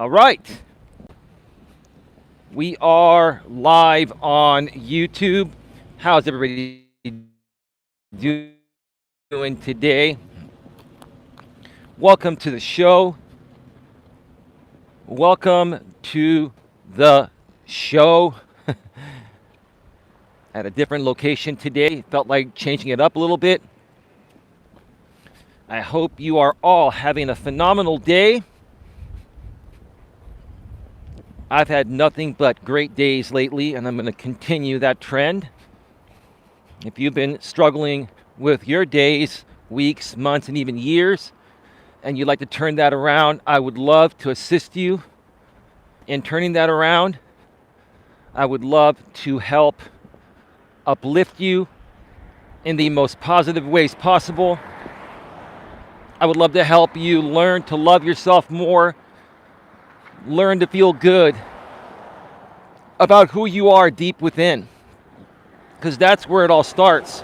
All right. We are live on YouTube. How's everybody doing today? Welcome to the show. Welcome to the show. At a different location today. Felt like changing it up a little bit. I hope you are all having a phenomenal day. I've had nothing but great days lately, and I'm going to continue that trend. If you've been struggling with your days, weeks, months, and even years, and you'd like to turn that around, I would love to assist you in turning that around. I would love to help uplift you in the most positive ways possible. I would love to help you learn to love yourself more, learn to feel good about who you are deep within, because that's where it all starts.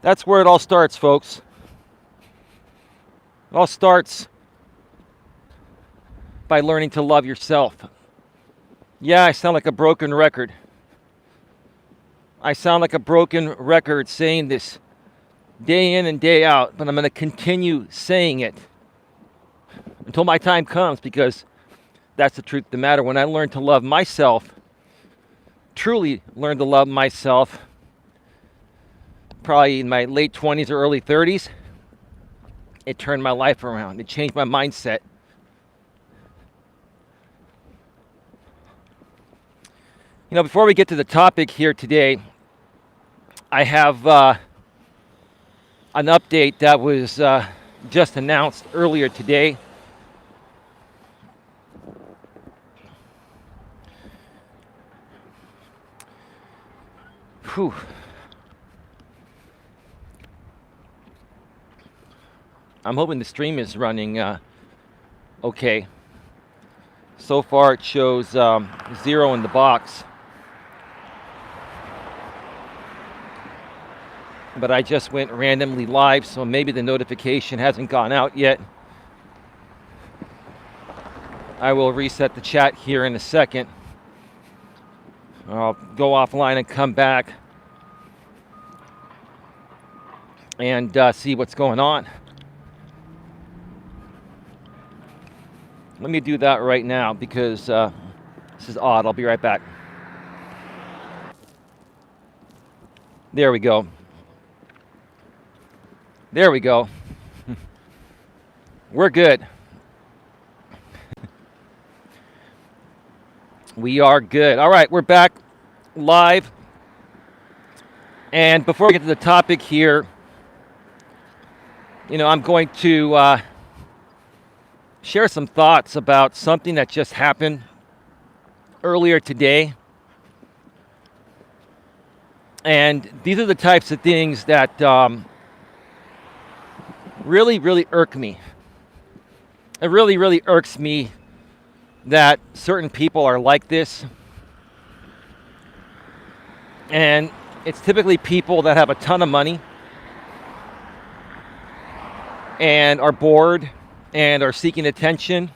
That's where it all starts, folks. It all starts by learning to love yourself. Yeah, I sound like a broken record. I sound like a broken record saying this day in and day out, but I'm going to continue saying it until my time comes, because that's the truth of the matter. When I learned to love myself, truly learned to love myself, probably in my late 20s or early 30s, it turned my life around. It changed my mindset. You know, before we get to the topic here today, I have an update that was just announced earlier today. Whew. I'm hoping the stream is running okay. So far it shows 0 in the box. But I just went randomly live, so maybe the notification hasn't gone out yet. I will reset the chat here in a second. I'll go offline and come back and see what's going on. Let me do that right now, because this is odd. I'll be right back. There we go. There we go. We're good. We are good. All right, we're back live. And before we get to the topic here, you know, I'm going to share some thoughts about something that just happened earlier today. And these are the types of things that really irk me. It really irks me that certain people are like this. And it's typically people that have a ton of money and are bored and are seeking attention.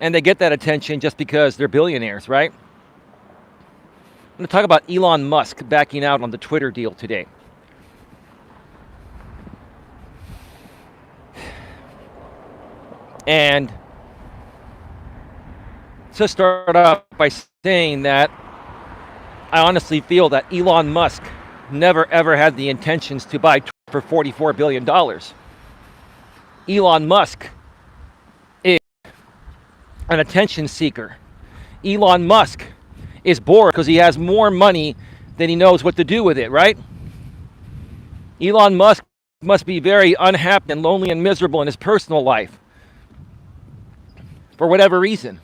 And they get that attention just because they're billionaires, right? I'm going to talk about Elon Musk backing out on the Twitter deal today. And to start off by saying that I honestly feel that Elon Musk never ever had the intentions to buy Twitter for $44 billion. Elon Musk is an attention seeker. Elon Musk is bored because he has more money than he knows what to do with it, right? Elon Musk must be very unhappy and lonely and miserable in his personal life for whatever reason,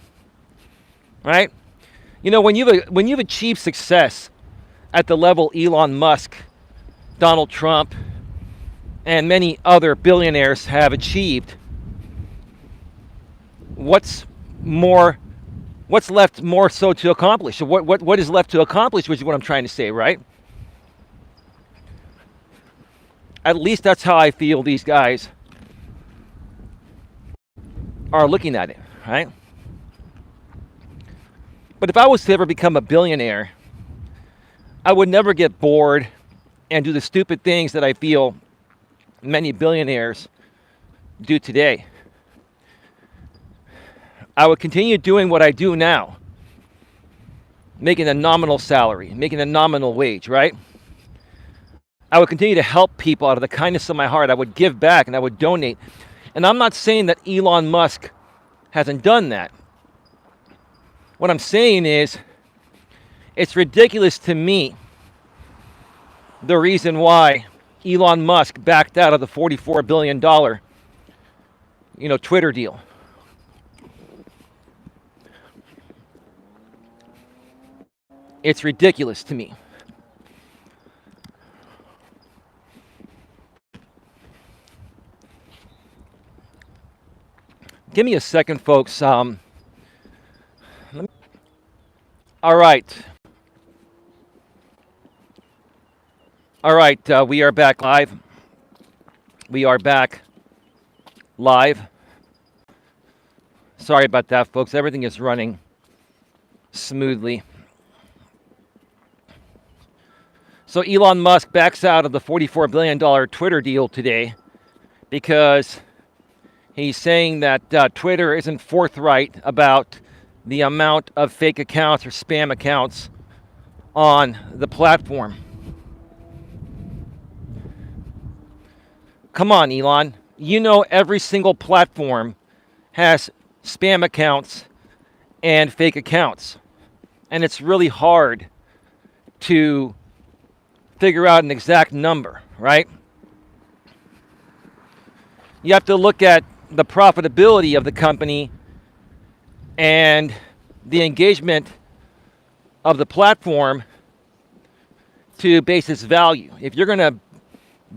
right? You know, when you've achieved success at the level Elon Musk, Donald Trump, and many other billionaires have achieved, what's left more so to accomplish? What is left to accomplish, which is what I'm trying to say, right? At least that's how I feel these guys are looking at it, right? But if I was to ever become a billionaire, I would never get bored and do the stupid things that I feel many billionaires do today. I would continue doing what I do now, making a nominal salary, making a nominal wage, right? I would continue to help people out of the kindness of my heart. I would give back and I would donate. And I'm not saying that Elon Musk hasn't done that. What I'm saying is, it's ridiculous to me the reason why Elon Musk backed out of the $44 billion, Twitter deal. It's ridiculous to me. Give me a second, folks. All right. We are back live. Sorry about that, folks. Everything is running smoothly. So Elon Musk backs out of the $44 billion Twitter deal today because he's saying that Twitter isn't forthright about the amount of fake accounts or spam accounts on the platform. Come on, Elon. You know every single platform has spam accounts and fake accounts. And it's really hard to figure out an exact number, right? You have to look at the profitability of the company and the engagement of the platform to base its value. If you're going to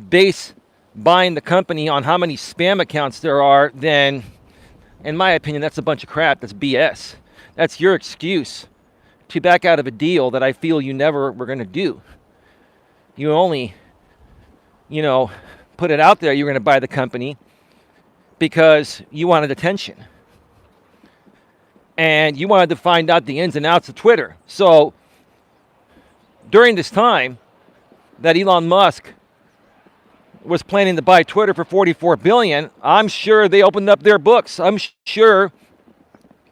base buying the company on how many spam accounts there are, then in my opinion, that's a bunch of crap. That's BS. That's your excuse to back out of a deal that I feel you never were going to do. You only, put it out there you're going to buy the company because you wanted attention. And you wanted to find out the ins and outs of Twitter. So during this time that Elon Musk was planning to buy Twitter for $44 billion, I'm sure they opened up their books. I'm sure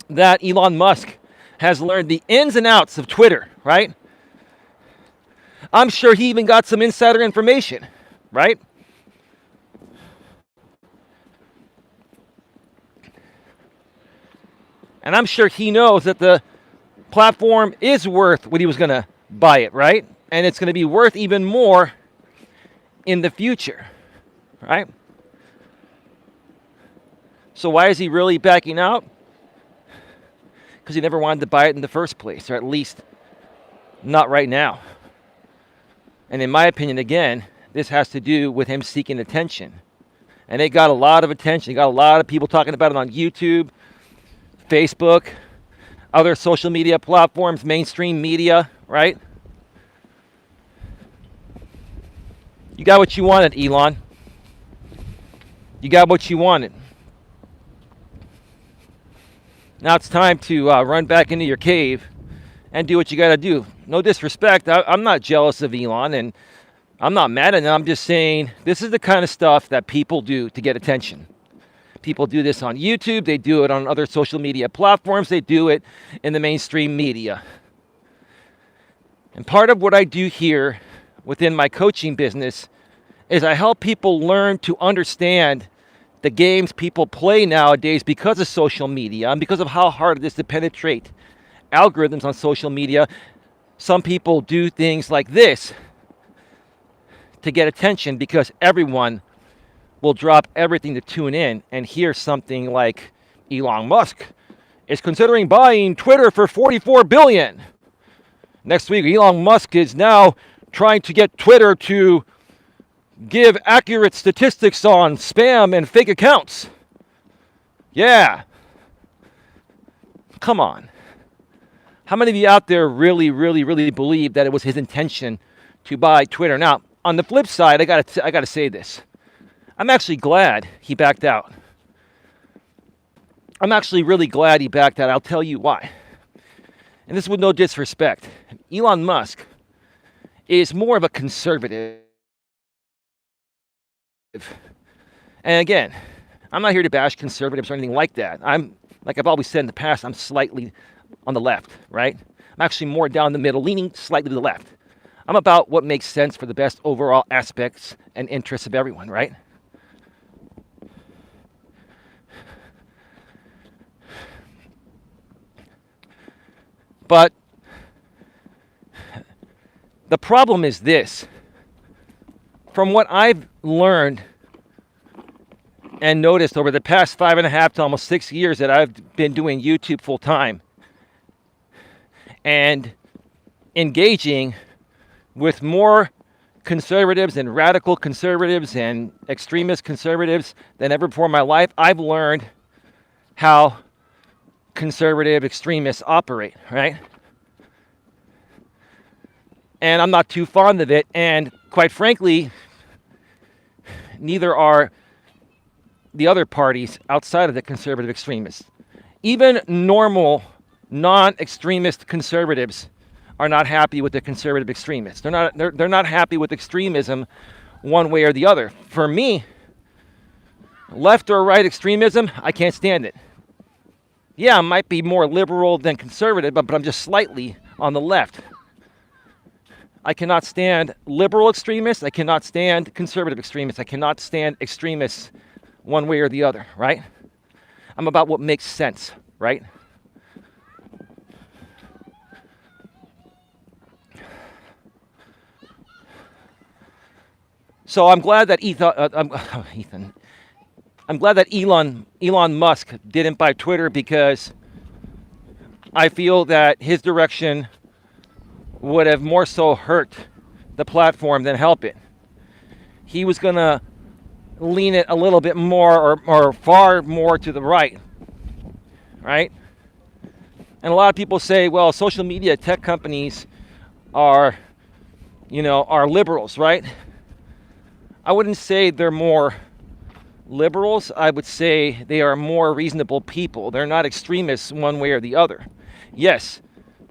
that Elon Musk has learned the ins and outs of Twitter, right? I'm sure he even got some insider information, right? And I'm sure he knows that the platform is worth what he was going to buy it, right? And it's going to be worth even more in the future, right? So why is he really backing out? Because he never wanted to buy it in the first place, or at least not right now. And in my opinion, again, this has to do with him seeking attention. And it got a lot of attention. It got a lot of people talking about it on YouTube, Facebook, other social media platforms, mainstream media, right? You got what you wanted, Elon. You got what you wanted. Now it's time to run back into your cave and do what you got to do. No disrespect. I'm not jealous of Elon, and I'm not mad at him. I'm just saying this is the kind of stuff that people do to get attention. People do this on YouTube. They do it on other social media platforms. They do it in the mainstream media. And part of what I do here within my coaching business is I help people learn to understand the games people play nowadays because of social media and because of how hard it is to penetrate algorithms on social media. Some people do things like this to get attention because everyone will drop everything to tune in and hear something like Elon Musk is considering buying Twitter for $44 billion. Next week, Elon Musk is now trying to get Twitter to give accurate statistics on spam and fake accounts. Yeah. Come on. How many of you out there really believe that it was his intention to buy Twitter? Now, on the flip side, I gotta say this. I'm actually glad he backed out. I'm actually really glad he backed out. I'll tell you why. And this is with no disrespect. Elon Musk is more of a conservative. And again, I'm not here to bash conservatives or anything like that. Like I've always said in the past, I'm slightly on the left, right? I'm actually more down the middle, leaning slightly to the left. I'm about what makes sense for the best overall aspects and interests of everyone, right? But the problem is this. From what I've learned and noticed over the past 5.5 to almost 6 years that I've been doing YouTube full time and engaging with more conservatives and radical conservatives and extremist conservatives than ever before in my life, I've learned how conservative extremists operate, right? And I'm not too fond of it, and quite frankly, neither are the other parties outside of the conservative extremists. Even normal, non-extremist conservatives are not happy with the conservative extremists. They're not happy with extremism one way or the other. For me, left or right extremism, I can't stand it. Yeah, I might be more liberal than conservative, but I'm just slightly on the left. I cannot stand liberal extremists. I cannot stand conservative extremists. I cannot stand extremists one way or the other, right? I'm about what makes sense, right? So I'm glad that I'm glad that Elon Musk didn't buy Twitter, because I feel that his direction would have more so hurt the platform than help it. He was going to lean it a little bit more or far more to the right, right? And a lot of people say, well, social media tech companies are liberals, right? I wouldn't say they're more liberals. I would say they are more reasonable people. They're not extremists one way or the other. Yes,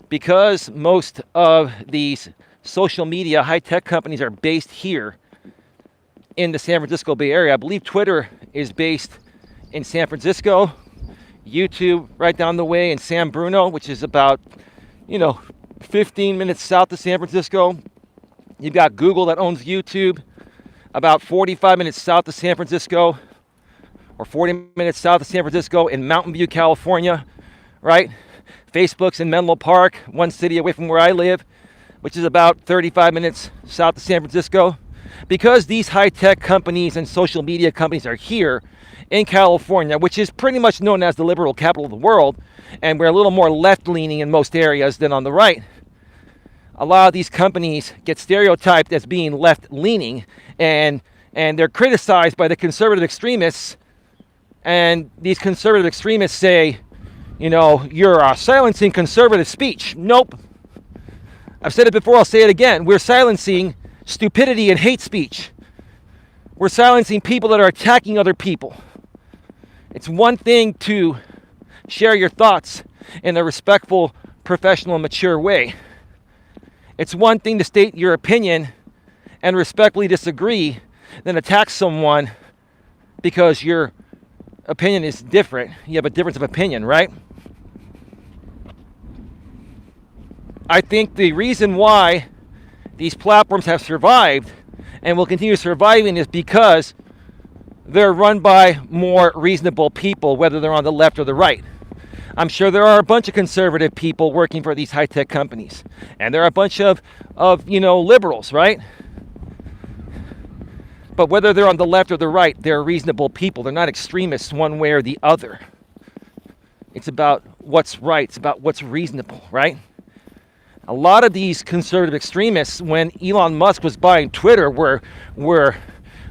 because most of these social media high-tech companies are based here in the San Francisco Bay Area. I believe Twitter is based in San Francisco, YouTube right down the way in San Bruno, which is about 15 minutes south of San Francisco. You've got Google that owns YouTube, about 45 minutes south of San Francisco, or 40 minutes south of San Francisco in Mountain View, California, right? Facebook's in Menlo Park, one city away from where I live, which is about 35 minutes south of San Francisco. Because these high-tech companies and social media companies are here in California, which is pretty much known as the liberal capital of the world, and we're a little more left-leaning in most areas than on the right, a lot of these companies get stereotyped as being left-leaning, and they're criticized by the conservative extremists, and these conservative extremists say, you're silencing conservative speech. Nope. I've said it before, I'll say it again. We're silencing stupidity and hate speech. We're silencing people that are attacking other people. It's one thing to share your thoughts in a respectful, professional, and mature way. It's one thing to state your opinion and respectfully disagree than attack someone because your opinion is different. You have a difference of opinion, right? I think the reason why these platforms have survived and will continue surviving is because they're run by more reasonable people, whether they're on the left or the right. I'm sure there are a bunch of conservative people working for these high-tech companies, and there are a bunch of liberals, right? But whether they're on the left or the right, they're reasonable people. They're not extremists one way or the other. It's about what's right. It's about what's reasonable, right? A lot of these conservative extremists, when Elon Musk was buying Twitter, were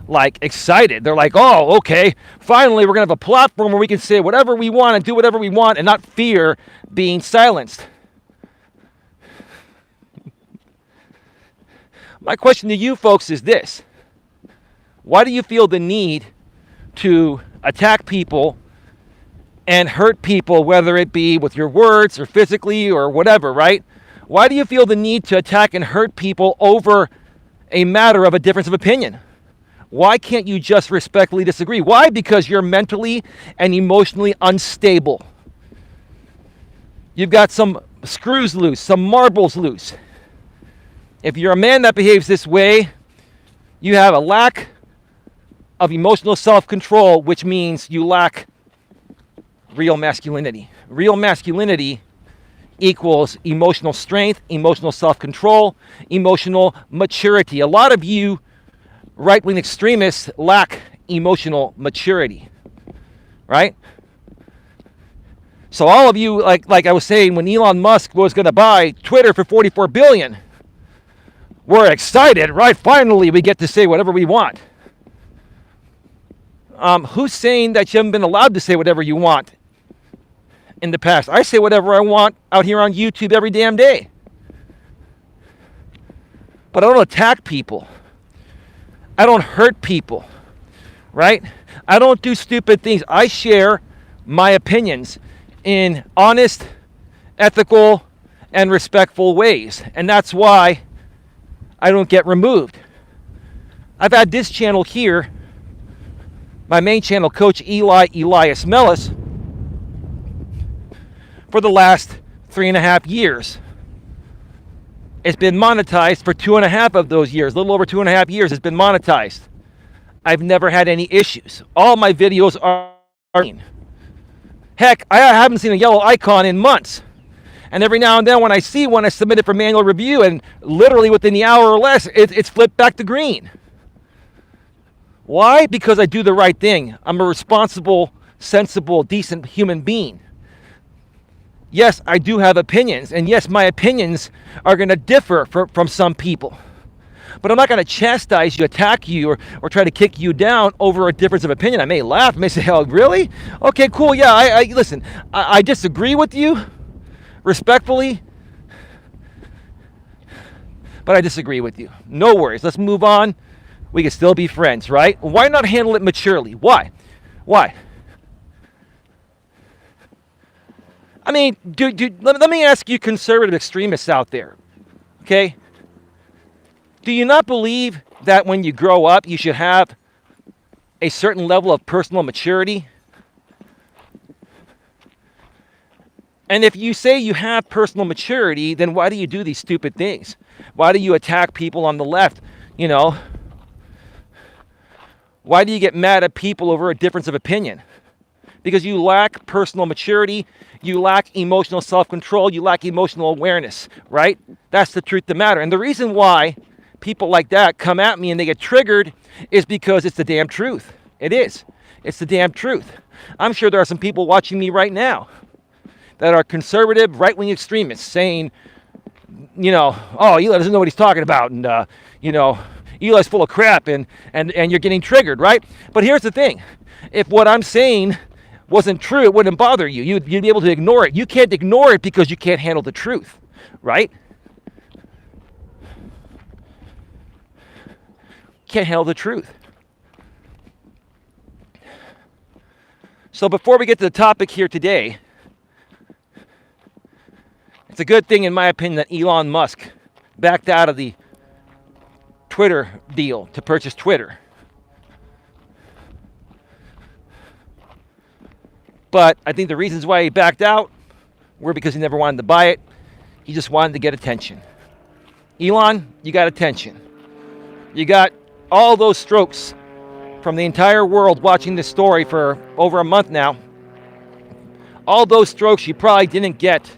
like excited. They're like, oh, okay, finally we're going to have a platform where we can say whatever we want and do whatever we want and not fear being silenced. My question to you folks is this. Why do you feel the need to attack people and hurt people, whether it be with your words or physically or whatever, right? Why do you feel the need to attack and hurt people over a matter of a difference of opinion? Why can't you just respectfully disagree? Why? Because you're mentally and emotionally unstable. You've got some screws loose, some marbles loose. If you're a man that behaves this way, you have a lack of emotional self-control, which means you lack real masculinity. Real masculinity equals emotional strength, emotional self-control, emotional maturity. A lot of you right-wing extremists lack emotional maturity, right? So all of you, like I was saying, when Elon Musk was going to buy Twitter for $44 billion, we're excited, right? Finally, we get to say whatever we want. Who's saying that you haven't been allowed to say whatever you want in the past? I say whatever I want out here on YouTube every damn day. But I don't attack people. I don't hurt people, right? I don't do stupid things. I share my opinions in honest, ethical, and respectful ways. And that's why I don't get removed. I've had this channel here, my main channel, Coach Eli, Elias Melas, for the last 3.5 years. It's been monetized for 2.5 of those years. A little over 2.5 years it's been monetized. I've never had any issues. All my videos are clean. Heck, I haven't seen a yellow icon in months. And every now and then when I see one, I submit it for manual review, and literally within the hour or less, it's flipped back to green. Why? Because I do the right thing. I'm a responsible, sensible, decent human being. Yes, I do have opinions, and yes, my opinions are going to differ from some people. But I'm not going to chastise you, attack you, or try to kick you down over a difference of opinion. I may laugh, I may say, oh, really? Okay, cool, yeah, listen, I disagree with you, respectfully, but I disagree with you. No worries, let's move on. We can still be friends, right? Why not handle it maturely? Why? I mean, let me ask you conservative extremists out there, okay? Do you not believe that when you grow up, you should have a certain level of personal maturity? And if you say you have personal maturity, then why do you do these stupid things? Why do you attack people on the left, you know? Why do you get mad at people over a difference of opinion? Because you lack personal maturity, you lack emotional self-control, you lack emotional awareness, right? That's the truth of the matter. And the reason why people like that come at me and they get triggered is because it's the damn truth. It is. It's the damn truth. I'm sure there are some people watching me right now that are conservative, right-wing extremists saying, you know, oh, Eli doesn't know what he's talking about, and, you know, Eli's full of crap, and you're getting triggered, right? But here's the thing. If what I'm saying wasn't true, it wouldn't bother you. You'd be able to ignore it. You can't ignore it because you can't handle the truth, right? Can't handle the truth. So before we get to the topic here today, it's a good thing, in my opinion, that Elon Musk backed out of the Twitter deal to purchase Twitter. But I think the reasons why he backed out were because he never wanted to buy it. He just wanted to get attention. Elon, you got attention. You got all those strokes from the entire world watching this story for over a month now. All those strokes you probably didn't get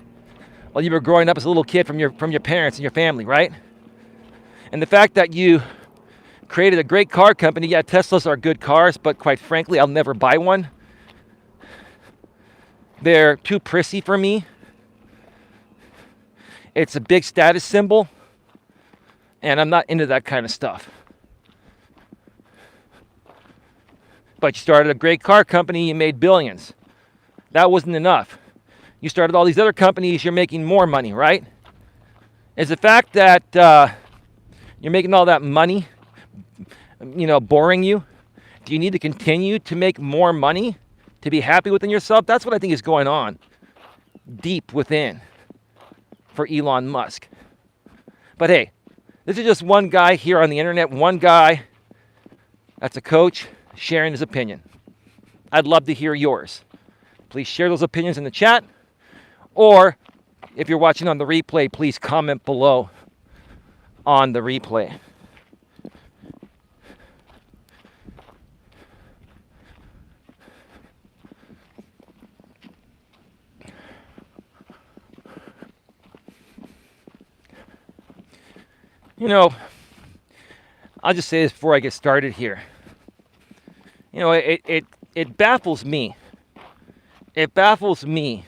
while you were growing up as a little kid from your parents and your family, right? And the fact that you created a great car company, yeah, Teslas are good cars, but quite frankly, I'll never buy one. They're too prissy for me. It's a big status symbol, and I'm not into that kind of stuff. But you started a great car company, you made billions. That wasn't enough. You started all these other companies, you're making more money, right? Is the fact that you're making all that money, you know, boring you? Do you need to continue to make more money to be happy within yourself. That's what I think is going on deep within for Elon Musk. But hey, this is just one guy here on the internet, one guy that's a coach sharing his opinion. I'd love to hear yours. Please share those opinions in the chat, or if you're watching on the replay, please comment below on the replay. You know, I'll just say this before I get started here. You know, it baffles me. It baffles me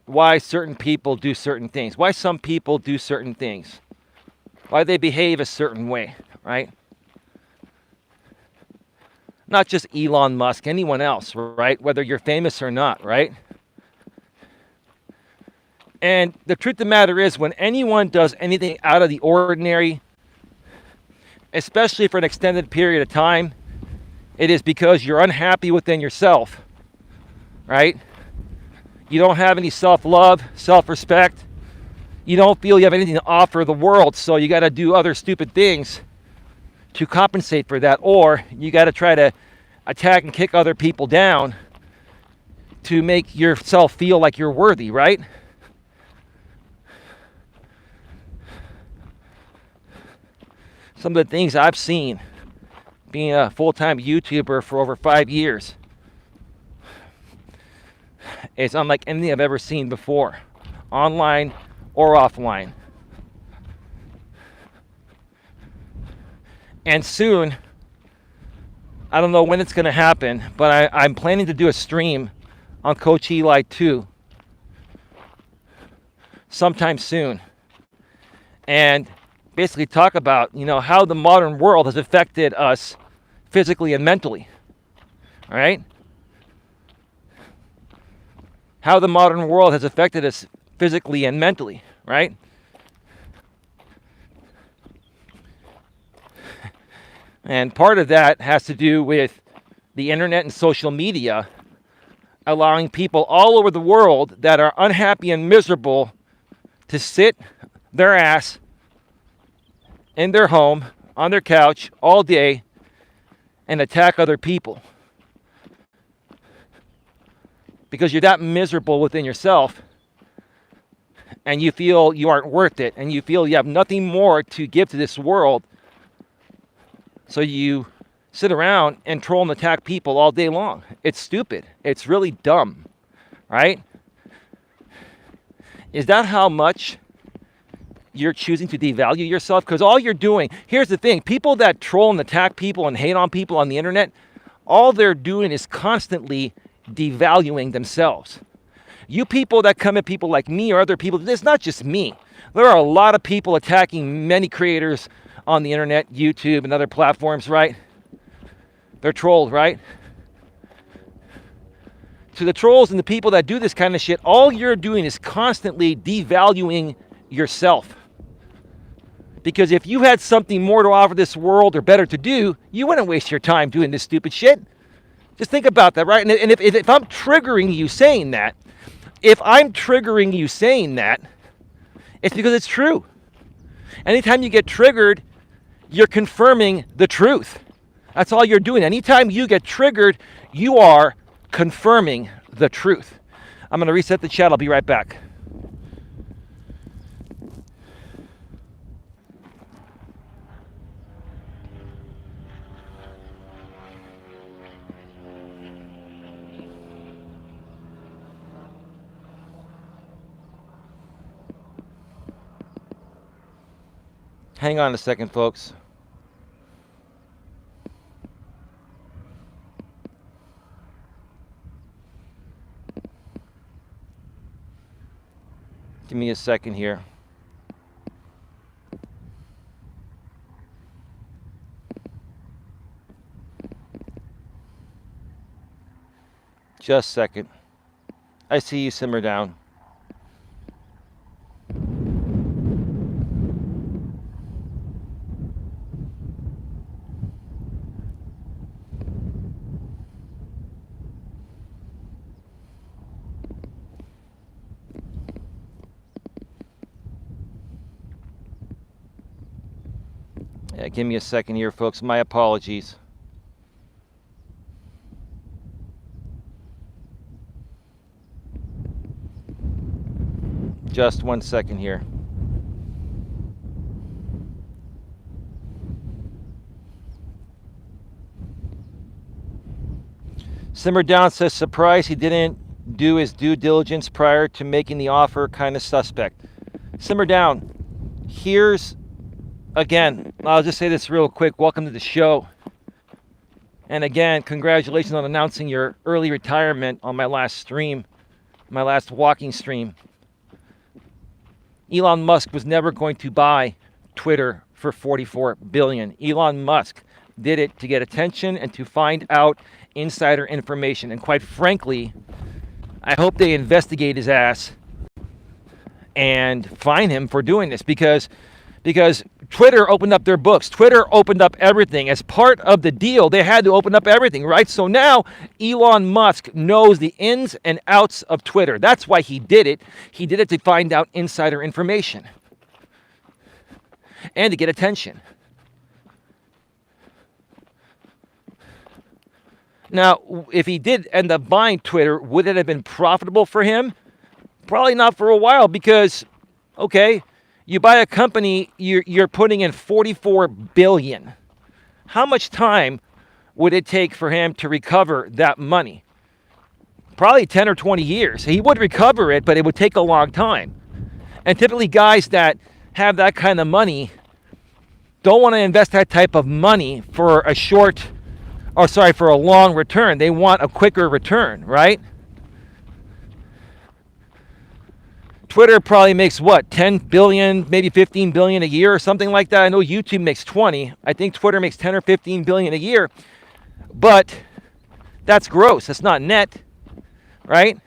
why certain people do certain things, why some people do certain things, why they behave a certain way, right? Not just Elon Musk, anyone else, right? Whether you're famous or not, right? And the truth of the matter is, when anyone does anything out of the ordinary, especially for an extended period of time, it is because you're unhappy within yourself, right? You don't have any self-love, self-respect. You don't feel you have anything to offer the world, so you got to do other stupid things to compensate for that, or you got to try to attack and kick other people down to make yourself feel like you're worthy, right? Some of the things I've seen being a full-time YouTuber for over 5 years is unlike anything I've ever seen before, online or offline. And soon, I don't know when it's going to happen, but I'm planning to do a stream on Coach Eli 2 sometime soon. And basically talk about, you know, how the modern world has affected us physically and mentally. All right? How the modern world has affected us physically and mentally, right? And part of that has to do with the internet and social media allowing people all over the world that are unhappy and miserable to sit their ass in their home, on their couch, all day, and attack other people. Because you're that miserable within yourself, and you feel you aren't worth it, and you feel you have nothing more to give to this world. So you sit around and troll and attack people all day long. It's stupid. It's really dumb, right? Is that how much you're choosing to devalue yourself? Because all you're doing, here's the thing, people that troll and attack people and hate on people on the internet, all they're doing is constantly devaluing themselves. You people that come at people like me or other people, it's not just me. There are a lot of people attacking many creators on the internet, YouTube and other platforms, right? They're trolled, right? To the trolls and the people that do this kind of shit, all you're doing is constantly devaluing yourself. Because if you had something more to offer this world or better to do, you wouldn't waste your time doing this stupid shit. Just think about that, right? And if I'm triggering you saying that, it's because it's true. Anytime you get triggered, you're confirming the truth. That's all you're doing. Anytime you get triggered, you are confirming the truth. I'm going to reset the chat. I'll be right back. Hang on a second, folks. Give me a second here. Just a second. I see you simmer down. Give me a second here, folks. My apologies. Just 1 second here. Simmer Down says, surprised he didn't do his due diligence prior to making the offer, kind of suspect. Simmer Down, here's, again, I'll just say this real quick. Welcome to the show. And again, congratulations on announcing your early retirement on my last stream, my last walking stream. Elon Musk was never going to buy Twitter for $44 billion. Elon Musk did it to get attention and to find out insider information. And quite frankly, I hope they investigate his ass and fine him for doing this, because Twitter opened up their books. Twitter opened up everything. As part of the deal, they had to open up everything, right? So now Elon Musk knows the ins and outs of Twitter. That's why he did it. He did it to find out insider information and to get attention. Now, if he did end up buying Twitter, would it have been profitable for him? Probably not for a while, because, okay, you buy a company, you're putting in $44 billion. How much time would it take for him to recover that money? Probably 10 or 20 years. He would recover it, but it would take a long time. And typically guys that have that kind of money don't want to invest that type of money for for a long return. They want a quicker return, right? Twitter probably makes what, 10 billion, maybe 15 billion a year or something like that. I know YouTube makes 20. I think Twitter makes 10 or 15 billion a year. But that's gross. That's not net, right?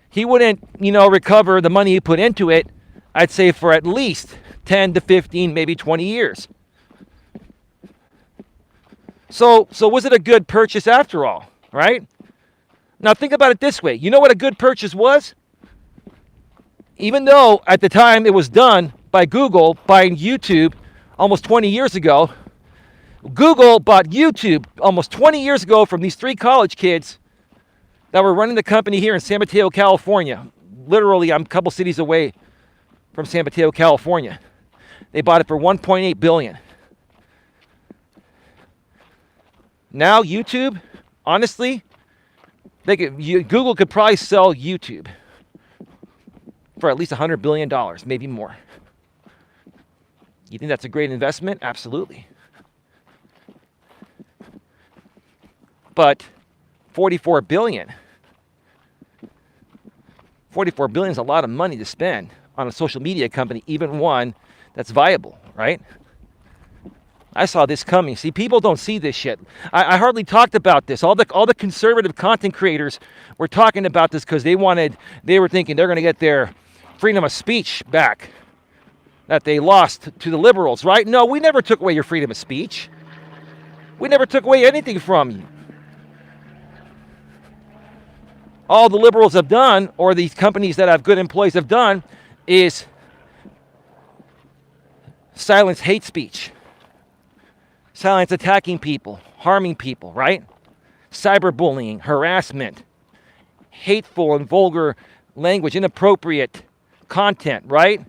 He wouldn't, recover the money he put into it, I'd say, for at least 10 to 15, maybe 20 years. So was it a good purchase after all, right? Now think about it this way. You know what a good purchase was? Even though at the time it was done by Google buying YouTube almost 20 years ago, Google bought YouTube almost 20 years ago from these 3 college kids that were running the company here in San Mateo, California. Literally, I'm a couple cities away from San Mateo, California. They bought it for $1.8 billion. Now YouTube, honestly, Google could probably sell YouTube for at least $100 billion, maybe more. You think that's a great investment? Absolutely. But $44 billion is a lot of money to spend on a social media company, even one that's viable, right? I saw this coming. See, people don't see this shit. I hardly talked about this. All the conservative content creators were talking about this because they were thinking they're going to get their freedom of speech back that they lost to the liberals, right? No, we never took away your freedom of speech. We never took away anything from you. All the liberals have done, or these companies that have good employees have done, is silence hate speech. Silence attacking people, harming people, right? Cyberbullying, harassment, hateful and vulgar language, inappropriate content, right?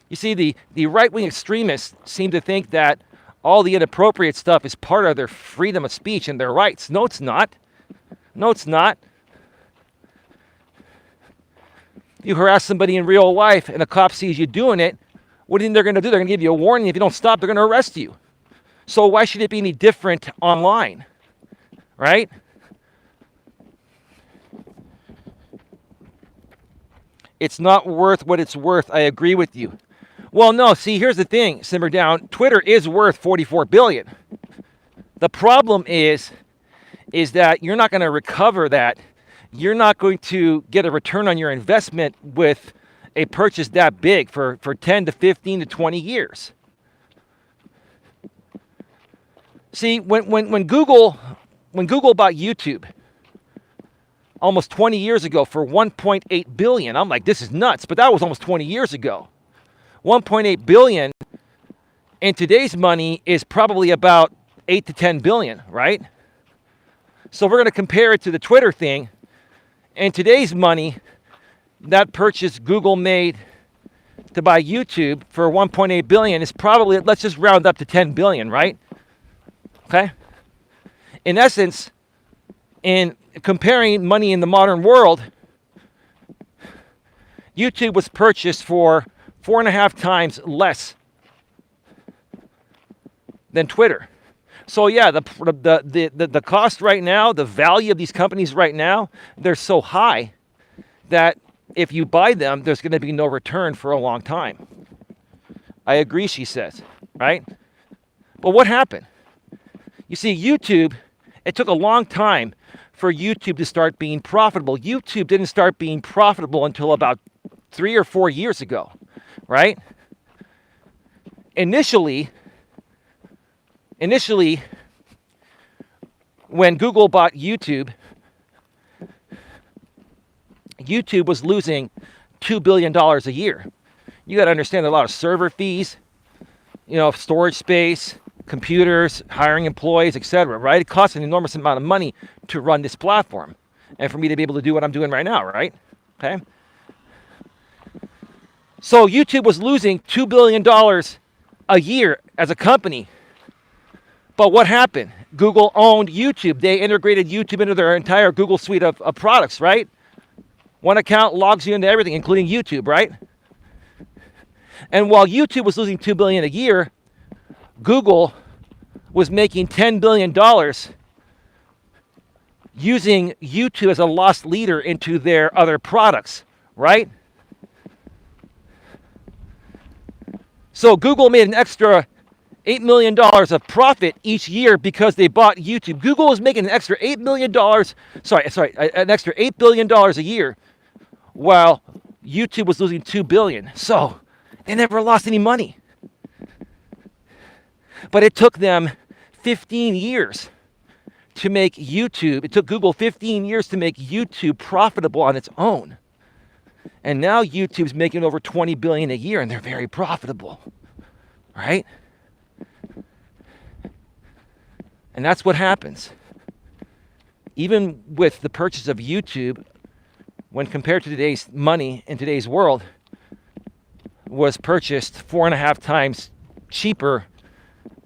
You see, the right-wing extremists seem to think that all the inappropriate stuff is part of their freedom of speech and their rights. No, it's not. No, it's not. You harass somebody in real life and a cop sees you doing it, what do you think they're going to do? They're going to give you a warning. If you don't stop, they're going to arrest you. So why should it be any different online, right? It's not worth what it's worth. I agree with you. Well, no, see, here's the thing, simmer down. Twitter is worth $44 billion. The problem is that you're not going to recover that. You're not going to get a return on your investment with a purchase that big for 10 to 15 to 20 years. See, when Google bought YouTube almost 20 years ago for $1.8 billion, I'm like, this is nuts, but that was almost 20 years ago. $1.8 billion, And today's money is probably about 8 to 10 billion, right? So we're going to compare it to the Twitter thing. And today's money, that purchase Google made to buy YouTube for 1.8 billion is probably, let's just round up to 10 billion, right? Okay? In essence, in comparing money in the modern world, YouTube was purchased for 4.5 times less than Twitter. So yeah, the cost right now, the value of these companies right now, they're so high that if you buy them, there's going to be no return for a long time. I agree, she says, right? But what happened? You see, YouTube, it took a long time for YouTube to start being profitable. YouTube didn't start being profitable until about 3 or 4 years ago, right? Initially, when Google bought YouTube, YouTube was losing $2 billion a year. You got to understand a lot of server fees, storage space, computers, hiring employees, etc., right? It costs an enormous amount of money to run this platform and for me to be able to do what I'm doing right now, right? Okay? So YouTube was losing $2 billion a year as a company. But what happened? Google owned YouTube. They integrated YouTube into their entire Google suite of products, right? One account logs you into everything, including YouTube, right? And while YouTube was losing $2 billion a year, Google was making $10 billion using YouTube as a loss leader into their other products, right? So Google made an extra $8 million of profit each year because they bought YouTube. Google was making an extra $8 million, an extra $8 billion a year, while YouTube was losing $2 billion. So they never lost any money. But it took them 15 years to make YouTube. It took Google 15 years to make YouTube profitable on its own. And now YouTube's making over $20 billion a year, and they're very profitable, right? And that's what happens. Even with the purchase of YouTube, when compared to today's money in today's world, was purchased 4.5 times cheaper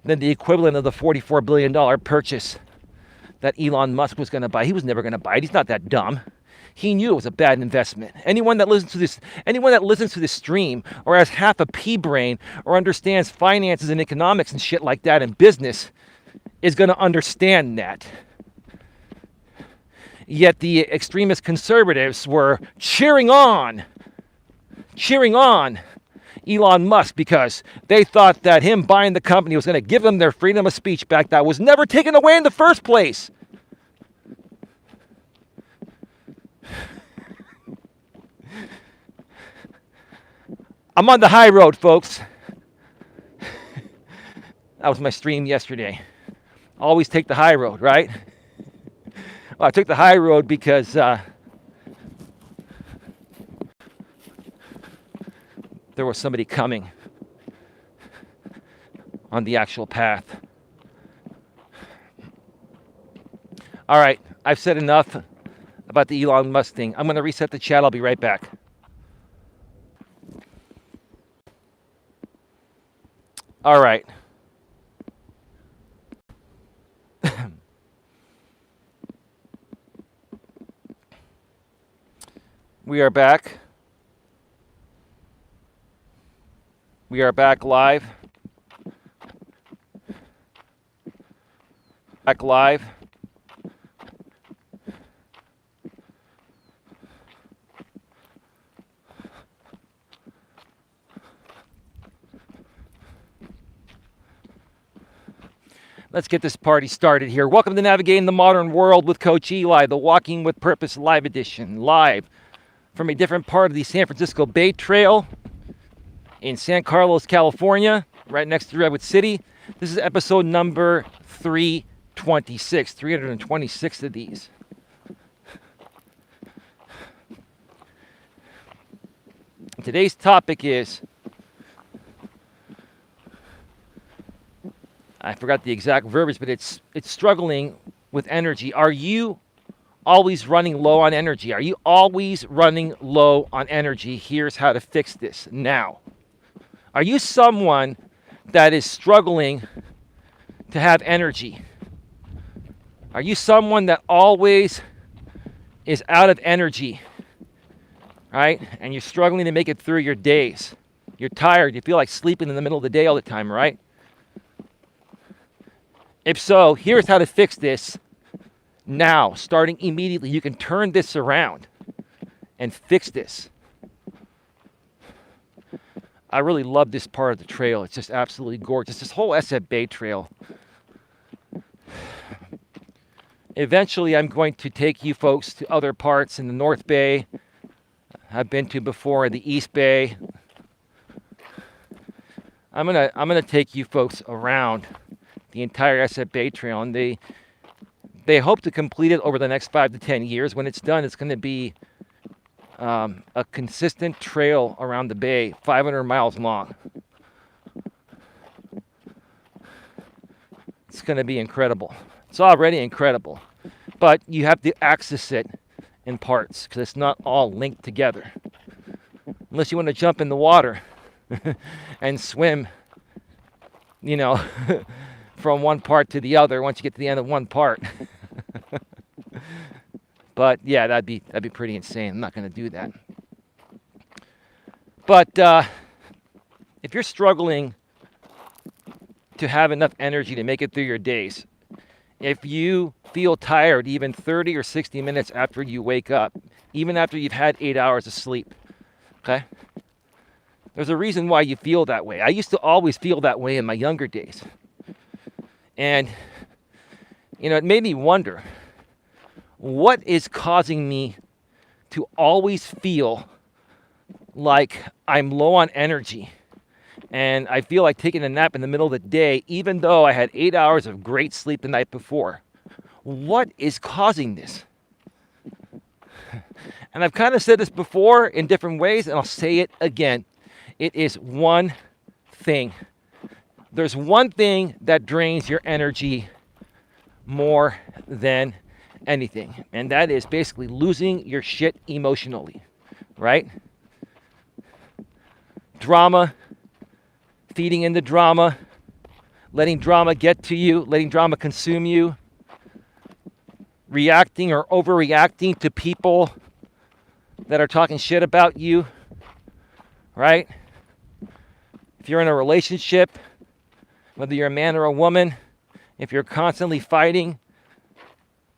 than the equivalent of the $44 billion purchase that Elon Musk was going to buy. He was never going to buy it. He's not that dumb. He knew it was a bad investment. Anyone that listens to this stream or has half a pea brain or understands finances and economics and shit like that in business is going to understand that. Yet the extremist conservatives were cheering on Elon Musk because they thought that him buying the company was going to give them their freedom of speech back that was never taken away in the first place. I'm on the high road, folks. That was my stream yesterday. Always take the high road, right? Well, I took the high road because there was somebody coming on the actual path. All right, I've said enough about the Elon Musk thing. I'm going to reset the chat. I'll be right back. All right. We are back. We are back live. Back live. Let's get this party started here. Welcome to Navigating the Modern World with Coach Eli, the Walking with Purpose live edition, live from a different part of the San Francisco Bay Trail in San Carlos, California, right next to Redwood City. This is episode number 326 of these. Today's topic is I forgot the exact verbiage, but it's struggling with energy. Are you always running low on energy? Are you always running low on energy? Here's how to fix this now. Are you someone that is struggling to have energy? Are you someone that always is out of energy, right? And you're struggling to make it through your days. You're tired. You feel like sleeping in the middle of the day all the time, right? If so, here's how to fix this now, starting immediately. You can turn this around and fix this. I really love this part of the trail. It's just absolutely gorgeous. This whole Esset Bay Trail. Eventually, I'm going to take you folks to other parts in the North Bay. I've been to before in the East Bay. I'm gonna take you folks around the entire Esset Bay Trail, and they hope to complete it over the next 5 to 10 years. When it's done, it's going to be a consistent trail around the bay, 500 miles long. It's going to be incredible. It's already incredible, but you have to access it in parts because it's not all linked together. Unless you want to jump in the water and swim, from one part to the other once you get to the end of one part. But yeah, that'd be pretty insane. I'm not going to do that. But if you're struggling to have enough energy to make it through your days, if you feel tired even 30 or 60 minutes after you wake up, even after you've had 8 hours of sleep, okay? There's a reason why you feel that way. I used to always feel that way in my younger days. And, it made me wonder, what is causing me to always feel like I'm low on energy and I feel like taking a nap in the middle of the day, even though I had 8 hours of great sleep the night before? What is causing this? And I've kind of said this before in different ways, and I'll say it again. It is one thing. There's one thing that drains your energy more than anything, and that is basically losing your shit emotionally, right? Drama, feeding into drama, letting drama get to you, letting drama consume you, reacting or overreacting to people that are talking shit about you, right? If you're in a relationship, whether you're a man or a woman, if you're constantly fighting,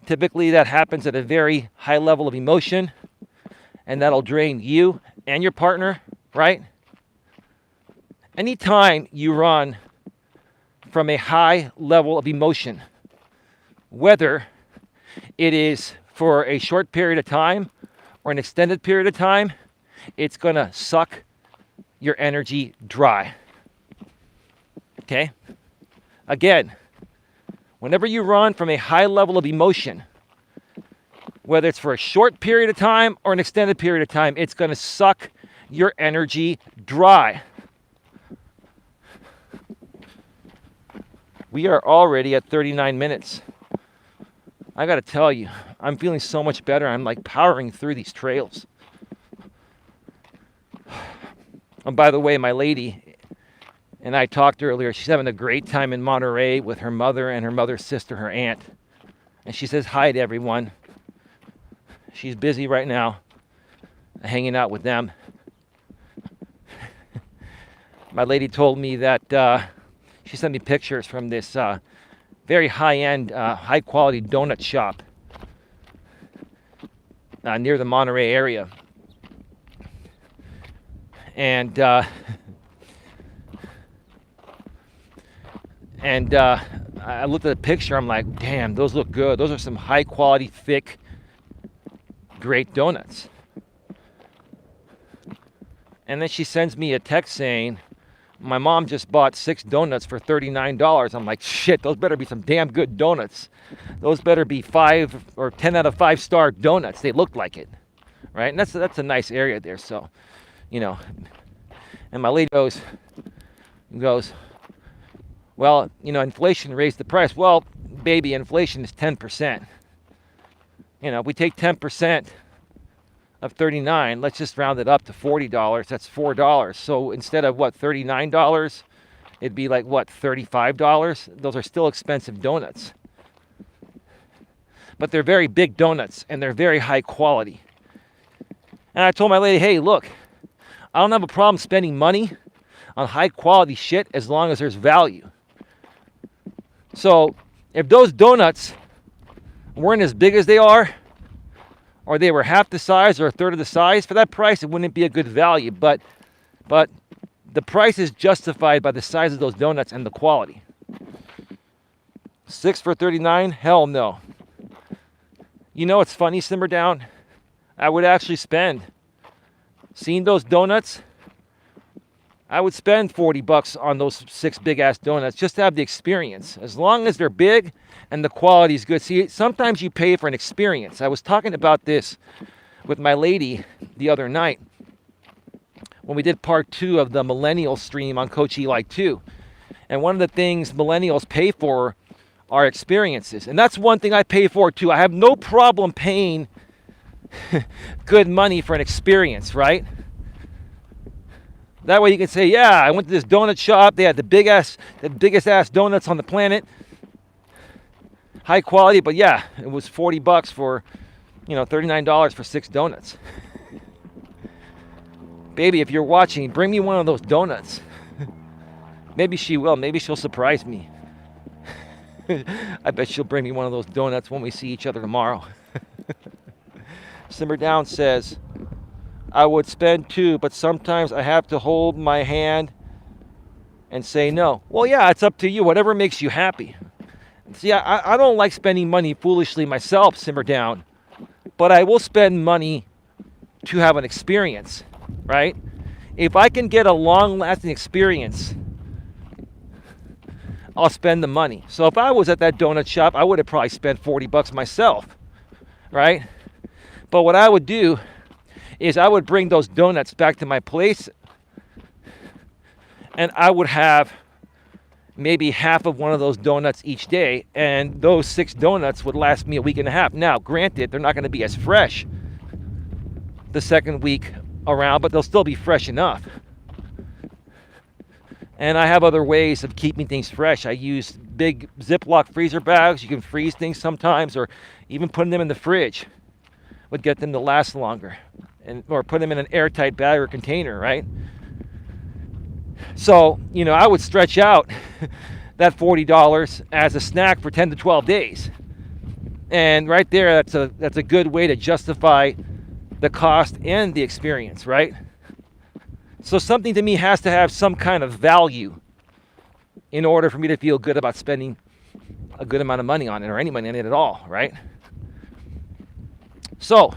typically that happens at a very high level of emotion, and that'll drain you and your partner, right? Anytime you run from a high level of emotion, whether it is for a short period of time or an extended period of time, it's going to suck your energy dry. Okay? Again, whenever you run from a high level of emotion, whether it's for a short period of time or an extended period of time, it's going to suck your energy dry. We are already at 39 minutes. I got to tell you, I'm feeling so much better. I'm like powering through these trails. And by the way, my lady and I talked earlier. She's having a great time in Monterey with her mother and her mother's sister, her aunt. And she says hi to everyone. She's busy right now, hanging out with them. My lady told me that she sent me pictures from this very high-end, high-quality donut shop near the Monterey area. And I looked at the picture. I'm like, damn, those look good. Those are some high-quality, thick, great donuts. And then she sends me a text saying, my mom just bought 6 donuts for $39. I'm like, shit, those better be some damn good donuts. Those better be 5 or 10 out of 5-star donuts. They look like it, right? And that's a nice area there. So, And my lady goes, Well, inflation raised the price. Well, baby, inflation is 10%. If we take 10% of 39, let's just round it up to $40. That's $4. So instead of $39, it'd be like $35. Those are still expensive donuts. But they're very big donuts and they're very high quality. And I told my lady, hey, look, I don't have a problem spending money on high quality shit as long as there's value. So if those donuts weren't as big as they are, or they were half the size or a third of the size, for that price, it wouldn't be a good value. But the price is justified by the size of those donuts and the quality. 6 for $39? Hell no. It's funny, Simmer Down? I would actually spend, seeing those donuts, I would spend $40 on those 6 big-ass donuts just to have the experience. As long as they're big and the quality is good. See, sometimes you pay for an experience. I was talking about this with my lady the other night when we did part 2 of the millennial stream on Coach Eli 2. And one of the things millennials pay for are experiences. And that's one thing I pay for too. I have no problem paying good money for an experience, right? That way you can say, yeah, I went to this donut shop. They had the biggest ass donuts on the planet. High quality, but yeah, it was $40 for, $39 for 6 donuts. Baby, if you're watching, bring me one of those donuts. Maybe she will. Maybe she'll surprise me. I bet she'll bring me one of those donuts when we see each other tomorrow. Simmer Down says, I would spend too, but sometimes I have to hold my hand and say no. Well, yeah, it's up to you. Whatever makes you happy. See, I don't like spending money foolishly myself, Simmer Down. But I will spend money to have an experience, right? If I can get a long-lasting experience, I'll spend the money. So if I was at that donut shop, I would have probably spent $40 myself, right? But what I would do is I would bring those donuts back to my place and I would have maybe half of one of those donuts each day, and those 6 donuts would last me a week and a half. Now, granted, they're not going to be as fresh the second week around, but they'll still be fresh enough. And I have other ways of keeping things fresh. I use big Ziploc freezer bags. You can freeze things sometimes, or even putting them in the fridge would get them to last longer, or put them in an airtight bag or container, right? So, I would stretch out that $40 as a snack for 10 to 12 days. And right there, that's a good way to justify the cost and the experience, right? So something to me has to have some kind of value in order for me to feel good about spending a good amount of money on it, or any money on it at all, right? So,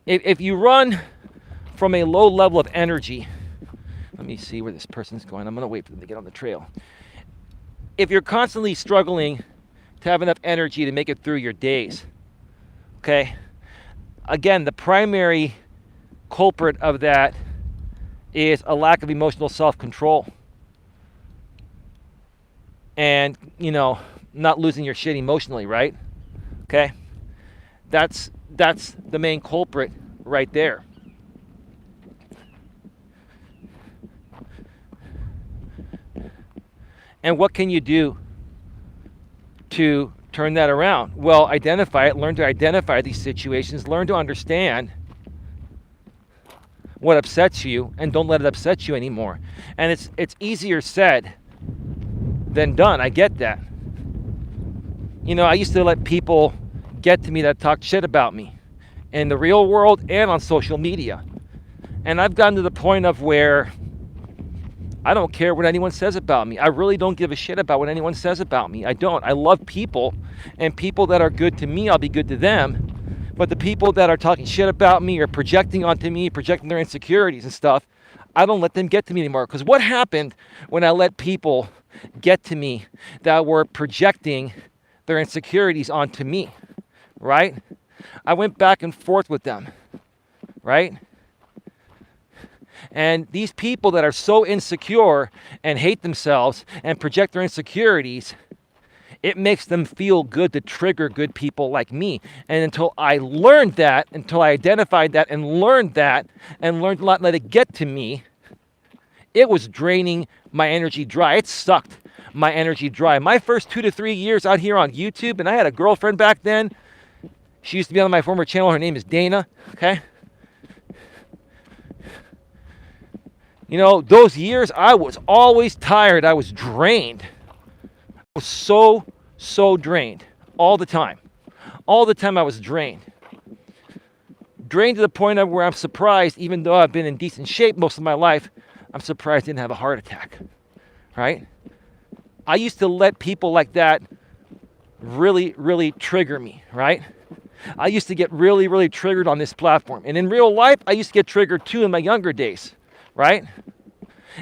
if you run from a low level of energy, let me see where this person's going. I'm going to wait for them to get on the trail. If you're constantly struggling to have enough energy to make it through your days, okay? Again, the primary culprit of that is a lack of emotional self-control. And, not losing your shit emotionally, right? Okay? That's the main culprit right there. And what can you do to turn that around? Well, identify it, learn to identify these situations, learn to understand what upsets you, and don't let it upset you anymore. And it's easier said than done. I get that. I used to let people get to me that talked shit about me in the real world and on social media. And I've gotten to the point of where I don't care what anyone says about me. I really don't give a shit about what anyone says about me. I don't. I love people, and people that are good to me, I'll be good to them. But the people that are talking shit about me or projecting onto me, projecting their insecurities and stuff, I don't let them get to me anymore. Because what happened when I let people get to me that were projecting their insecurities onto me, right? I went back and forth with them, right? And these people that are so insecure and hate themselves and project their insecurities, it makes them feel good to trigger good people like me. And until I learned that, until I identified that and learned to not let it get to me, it was draining my energy dry. It sucked my energy dry. My first 2 to 3 years out here on YouTube, and I had a girlfriend back then. She used to be on my former channel. Her name is Dana, okay? You know, those years, I was always tired. I was drained. I was so drained all the time. All the time I was drained. Drained to the point of where I'm surprised, even though I've been in decent shape most of my life, I'm surprised I didn't have a heart attack, right? I used to let people like that really trigger me, right? I used to get really triggered on this platform. And in real life, I used to get triggered too in my younger days, right?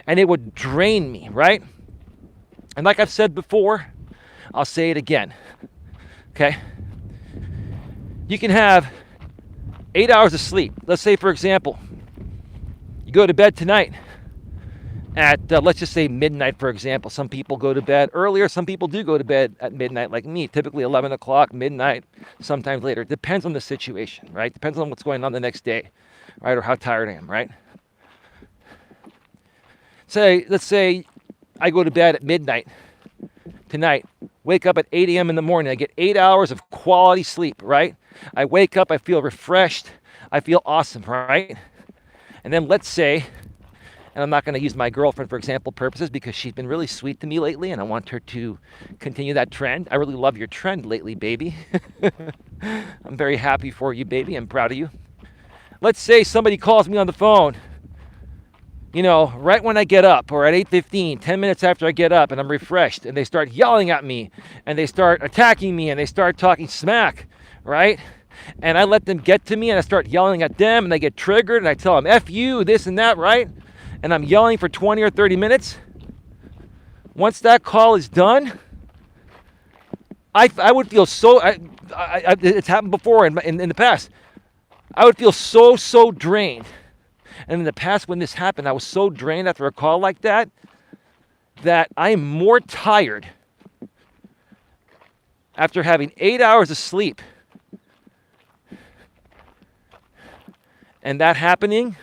And it would drain me, right? And like I've said before, I'll say it again, okay? You can have 8 hours of sleep. Let's say, for example, you go to bed tonight at, let's just say midnight, for example. Some people go to bed earlier. Some people do go to bed at midnight like me, typically 11 o'clock, midnight, sometimes later. It depends on the situation, right? Depends on what's going on the next day, right? Or how tired I am, right? Let's say I go to bed at midnight tonight, wake up at 8 a.m. in the morning. I get 8 hours of quality sleep, right? I wake up, I feel refreshed, I feel awesome, right? And then let's say, and I'm not going to use my girlfriend for example purposes because she's been really sweet to me lately and I want her to continue that trend. I really love your trend lately, baby. I'm very happy for you, baby. I'm proud of you. Let's say somebody calls me on the phone, you know, right when I get up, or at 8:15, 10 minutes after I get up and I'm refreshed, and they start yelling at me and they start attacking me and they start talking smack, right? And I let them get to me and I start yelling at them and they get triggered and I tell them, F you, this and that, right? And I'm yelling for 20 or 30 minutes. Once that call is done, I would feel so, it's happened before in the past. I would feel so drained. And in the past when this happened, I was so drained after a call like that, that I'm more tired after having 8 hours of sleep. And that happening,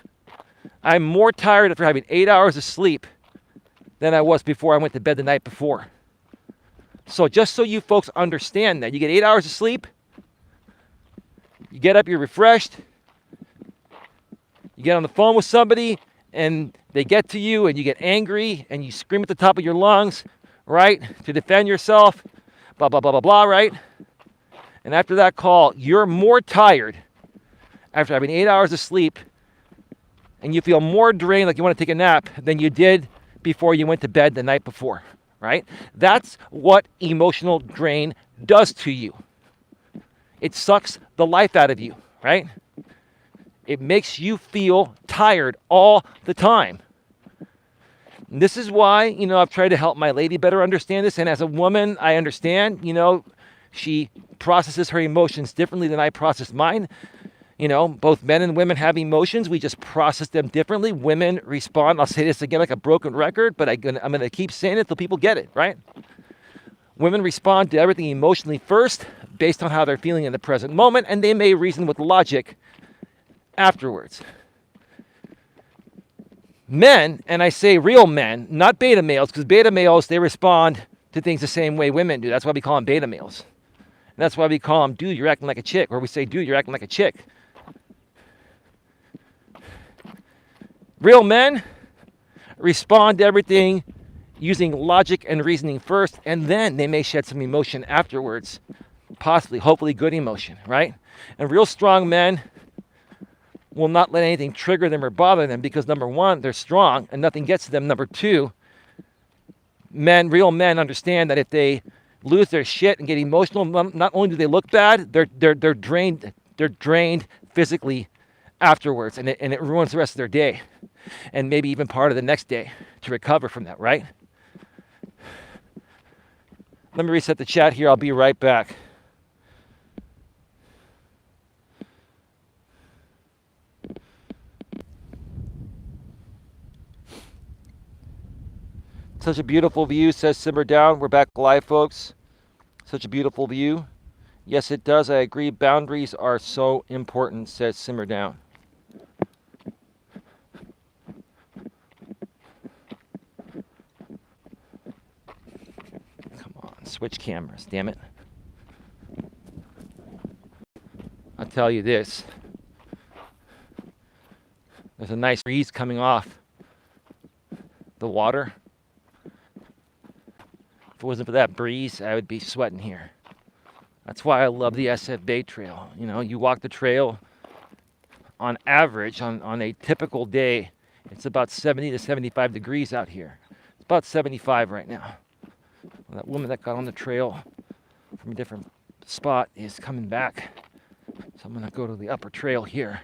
I'm more tired after having 8 hours of sleep than I was before I went to bed the night before. So just so you folks understand that, you get 8 hours of sleep, you get up, you're refreshed, you get on the phone with somebody and they get to you and you get angry and you scream at the top of your lungs, right, to defend yourself, blah, blah, blah, blah, blah, right? And after that call, you're more tired after having 8 hours of sleep and you feel more drained, like you want to take a nap, than you did before you went to bed the night before, right? That's what emotional drain does to you. It sucks the life out of you, right? It makes you feel tired all the time. And this is why, you know, I've tried to help my lady better understand this. And as a woman, I understand, you know, she processes her emotions differently than I process mine. You know, both men and women have emotions. We just process them differently. Women respond, I'll say this again like a broken record, but I'm going to keep saying it till people get it, right? Women respond to everything emotionally first, based on how they're feeling in the present moment, and they may reason with logic afterwards. Men, and I say real men, not beta males, because beta males, they respond to things the same way women do. That's why we call them beta males. And that's why we call them, dude, you're acting like a chick, or we say, dude, you're acting like a chick. Real men respond to everything using logic and reasoning first, and then they may shed some emotion afterwards, possibly, hopefully good emotion, right? And real strong men will not let anything trigger them or bother them because, number one, they're strong and nothing gets to them. Number two, real men understand that if they lose their shit and get emotional, not only do they look bad, they're drained physically afterwards, and it ruins the rest of their day and maybe even part of the next day to recover from that, right? Let me reset the chat here. I'll be right back. Such a beautiful view, says Simmer Down. We're back live, folks. Such a beautiful view. Yes, it does. I agree. Boundaries are so important, says Simmer Down. Come on, switch cameras, damn it. I'll tell you this. There's a nice breeze coming off the water. If it wasn't for that breeze, I would be sweating here. That's why I love the SF Bay Trail. You know, you walk the trail, on average, on a typical day, it's about 70 to 75 degrees out here. It's about 75 right now. Well, that woman that got on the trail from a different spot is coming back. So I'm gonna go to the upper trail here.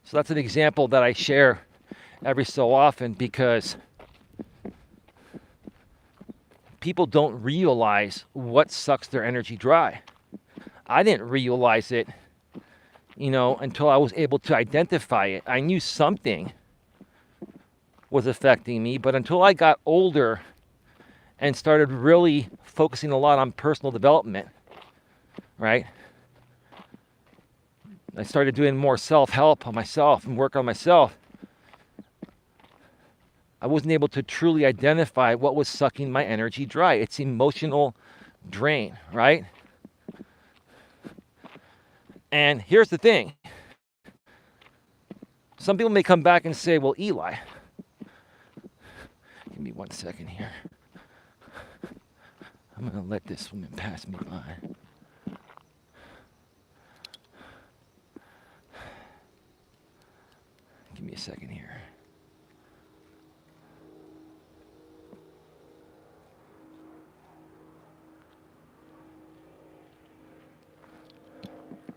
So that's an example that I share every so often because people don't realize what sucks their energy dry. I didn't realize it, until I was able to identify it. I knew something was affecting me, but until I got older and started really focusing a lot on personal development, right? I started doing more self-help on myself and work on myself. I wasn't able to truly identify what was sucking my energy dry. It's emotional drain, right? And here's the thing. Some people may come back and say, well, Eli, give me 1 second here. I'm going to let this woman pass me by. Give me a second here.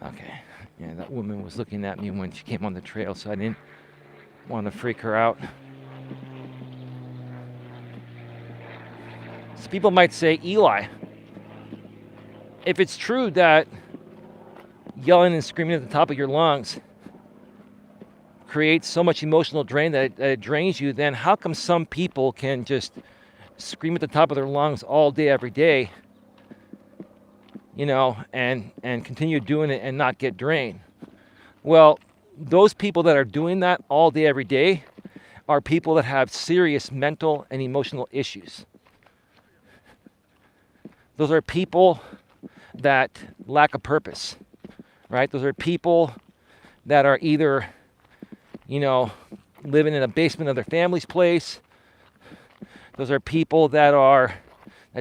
Okay. Yeah, that woman was looking at me when she came on the trail, so I didn't want to freak her out. So people might say, Eli, if it's true that yelling and screaming at the top of your lungs creates so much emotional drain that it drains you, then how come some people can just scream at the top of their lungs all day, every day, and continue doing it and not get drained? Well, those people that are doing that all day, every day are people that have serious mental and emotional issues. Those are people that lack a purpose, right? Those are people that are either living in a basement of their family's place. Those are people that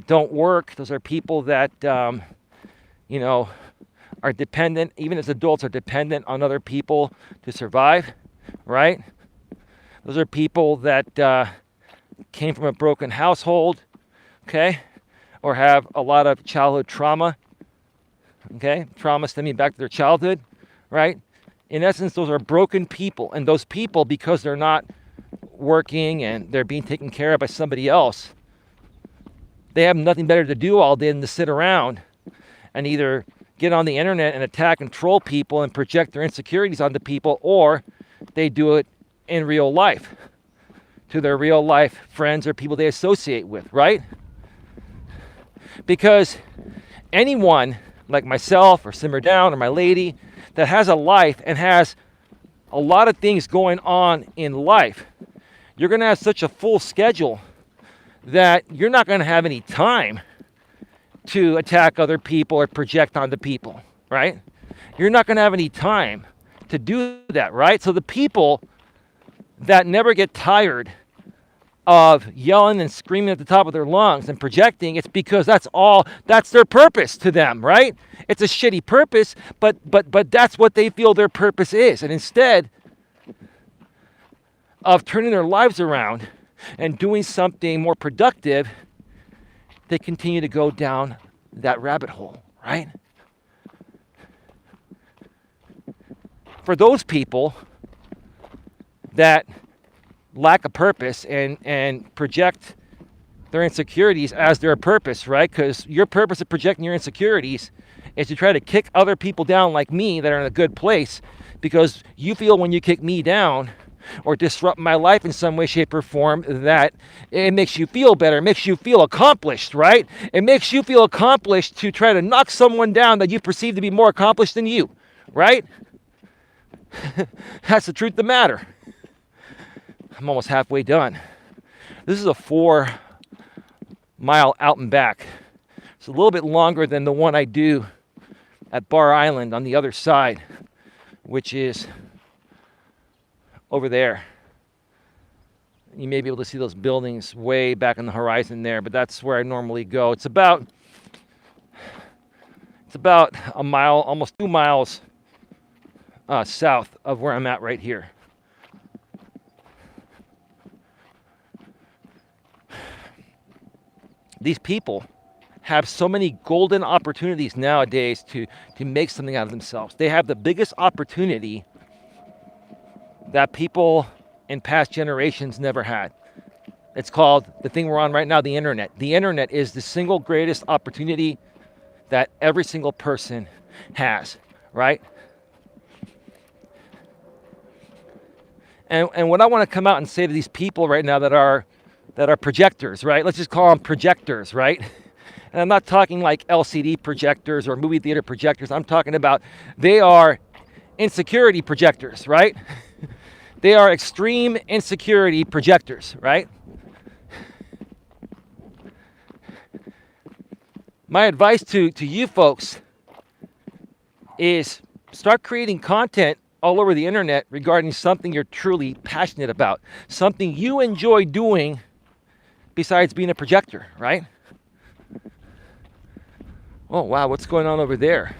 don't work. Those are people that, are dependent, even as adults, are dependent on other people to survive, right? Those are people that came from a broken household, okay? Or have a lot of childhood trauma, okay? Trauma stemming back to their childhood, right? In essence, those are broken people. And those people, because they're not working and they're being taken care of by somebody else, they have nothing better to do all day than to sit around and either get on the internet and attack and troll people and project their insecurities onto people, or they do it in real life to their real life friends or people they associate with, right? Because anyone like myself or Simmer Down or my lady that has a life and has a lot of things going on in life, you're going to have such a full schedule that you're not going to have any time to attack other people or project onto people, right? You're not going to have any time to do that, right? So the people that never get tired of yelling and screaming at the top of their lungs and projecting, it's because that's their purpose to them, right? It's a shitty purpose, but that's what they feel their purpose is. And instead of turning their lives around and doing something more productive, they continue to go down that rabbit hole, right? For those people that lack a purpose and project their insecurities as their purpose, right? Because your purpose of projecting your insecurities is to try to kick other people down like me that are in a good place, because you feel when you kick me down or disrupt my life in some way, shape, or form, that it makes you feel better, it makes you feel accomplished, right? It makes you feel accomplished to try to knock someone down that you perceive to be more accomplished than you, right? That's the truth of the matter. I'm almost halfway done. This is a 4-mile out and back. It's a little bit longer than the one I do at Bar Island on the other side, which is over there. You may be able to see those buildings way back on the horizon there, but that's where I normally go. It's about a mile, almost 2 miles south of where I'm at right here. These people have so many golden opportunities nowadays to make something out of themselves. They have the biggest opportunity that people in past generations never had. It's called, the thing we're on right now, the internet. The internet is the single greatest opportunity that every single person has, right? And what I want to come out and say to these people right now that are projectors, right? Let's just call them projectors, right? And I'm not talking like LCD projectors or movie theater projectors. I'm talking about, they are insecurity projectors, right? They are extreme insecurity projectors, right? My advice to you folks is start creating content all over the internet regarding something you're truly passionate about, something you enjoy doing besides being a projector, right? Oh, wow, what's going on over there?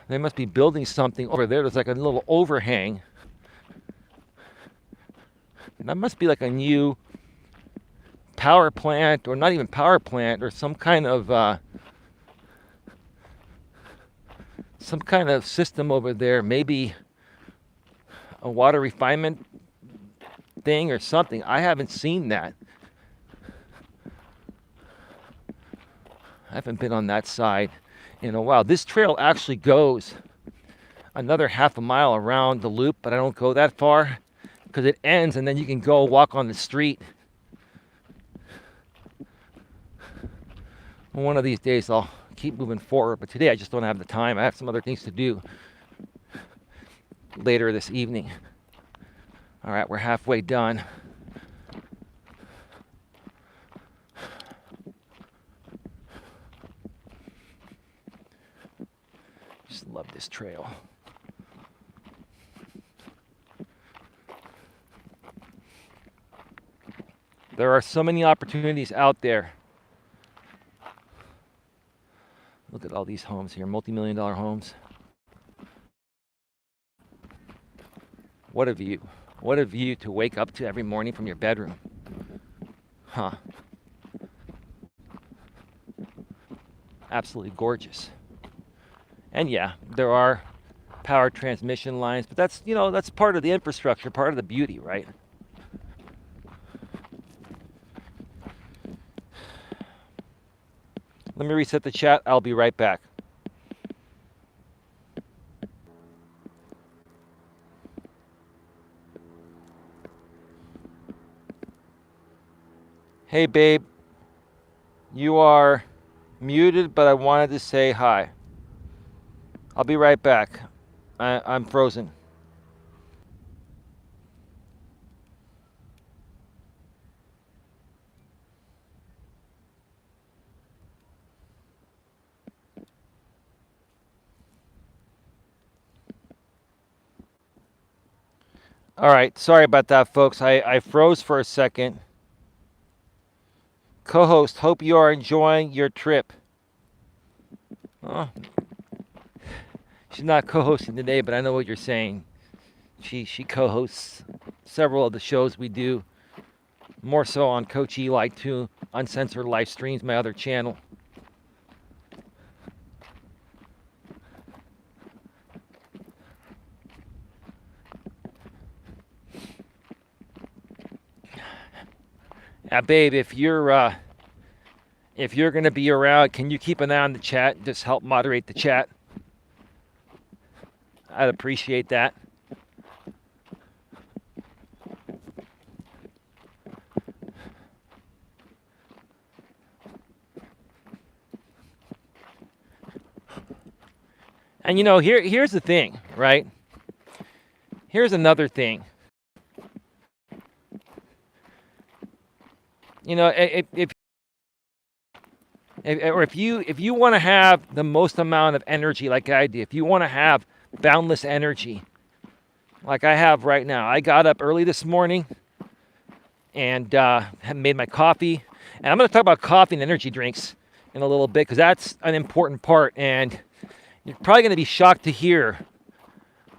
They must be building something over there. There's like a little overhang. That must be like a new power plant, or not even power plant, or some kind of system over there. Maybe a water refinement thing or something. I haven't seen that. I haven't been on that side in a while. This trail actually goes another half a mile around the loop, but I don't go that far because it ends and then you can go walk on the street. One of these days I'll keep moving forward, but today I just don't have the time. I have some other things to do later this evening. All right, we're halfway done. Just love this trail. There are so many opportunities out there. Look at all these homes here, multi-million-dollar homes. What a view. What a view to wake up to every morning from your bedroom. Huh. Absolutely gorgeous. And yeah, there are power transmission lines, but that's, that's part of the infrastructure, part of the beauty, right? Let me reset the chat. I'll be right back. Hey, babe. You are muted, but I wanted to say hi. I'll be right back. I'm frozen. All right, sorry about that, folks. I froze for a second. Co-host, hope you are enjoying your trip. Oh, she's not co-hosting today, but I know what you're saying. She co-hosts several of the shows we do, more so on Coach Eli too, Uncensored Live Streams, my other channel. Babe, if you're if you're going to be around, can you keep an eye on the chat and just help moderate the chat? I'd appreciate that. And you know, here's the thing, right? Here's another thing. You know, if you want to have the most amount of energy like I do, if you want to have boundless energy like I have right now, I got up early this morning and have made my coffee. And I'm going to talk about coffee and energy drinks in a little bit because that's an important part. And you're probably going to be shocked to hear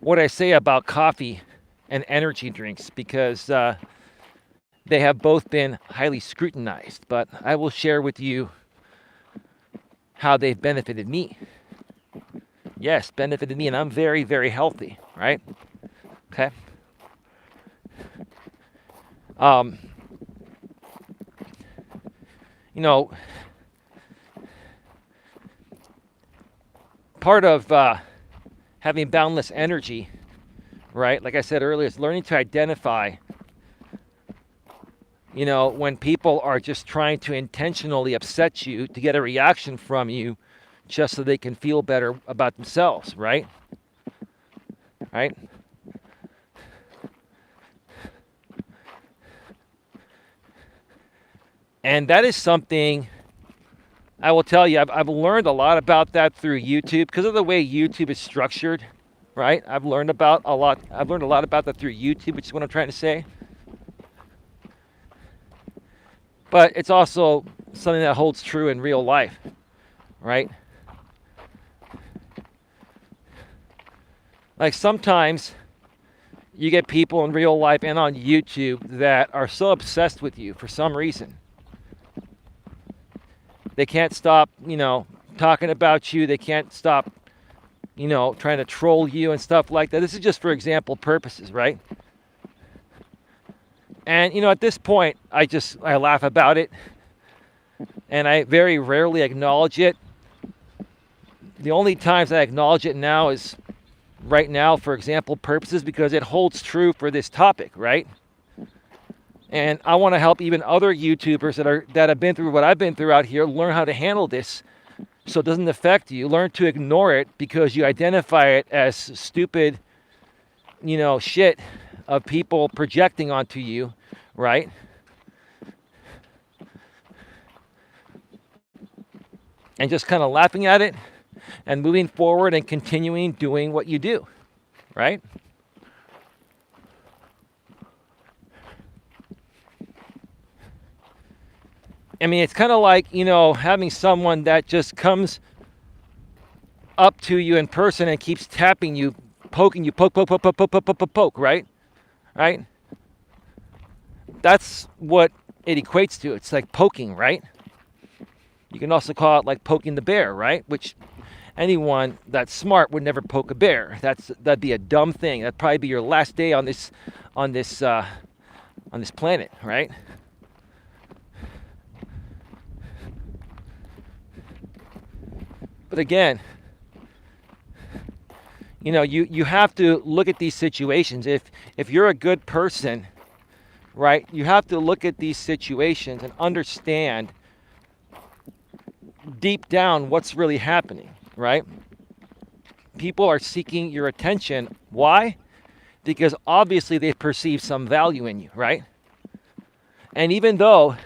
what I say about coffee and energy drinks because they have both been highly scrutinized. But I will share with you how they've benefited me. Yes, benefited me, and I'm very, very healthy, right? Okay. You know, part of having boundless energy, right? Like I said earlier, is learning to identify, you know, when people are just trying to intentionally upset you to get a reaction from you just so they can feel better about themselves, right? Right? And that is something I will tell you, I've learned a lot about that through YouTube because of the way YouTube is structured, right? I've learned a lot about that through YouTube, which is what I'm trying to say. But it's also something that holds true in real life, right? Like sometimes you get people in real life and on YouTube that are so obsessed with you for some reason. They can't stop, you know, talking about you. They can't stop, you know, trying to troll you and stuff like that. This is just for example purposes, right? And, you know, at this point, I laugh about it. And I very rarely acknowledge it. The only times I acknowledge it now is right now for example purposes because it holds true for this topic, right? And I want to help even other YouTubers that have been through what I've been through out here learn how to handle this so it doesn't affect you. Learn to ignore it because you identify it as stupid, you know, shit of people projecting onto you, right? And just kind of laughing at it and moving forward and continuing doing what you do, right? I mean, it's kind of like, you know, having someone that just comes up to you in person and keeps tapping you, poking you, poke, right? Right? That's what it equates to. It's like poking, right? You can also call it like poking the bear, right? Which anyone that's smart would never poke a bear. That'd be a dumb thing. That'd probably be your last day on this planet, right? But again, you know, you have to look at these situations. If you're a good person, right, you have to look at these situations and understand deep down what's really happening, right? People are seeking your attention. Why? Because obviously they perceive some value in you, right? And even though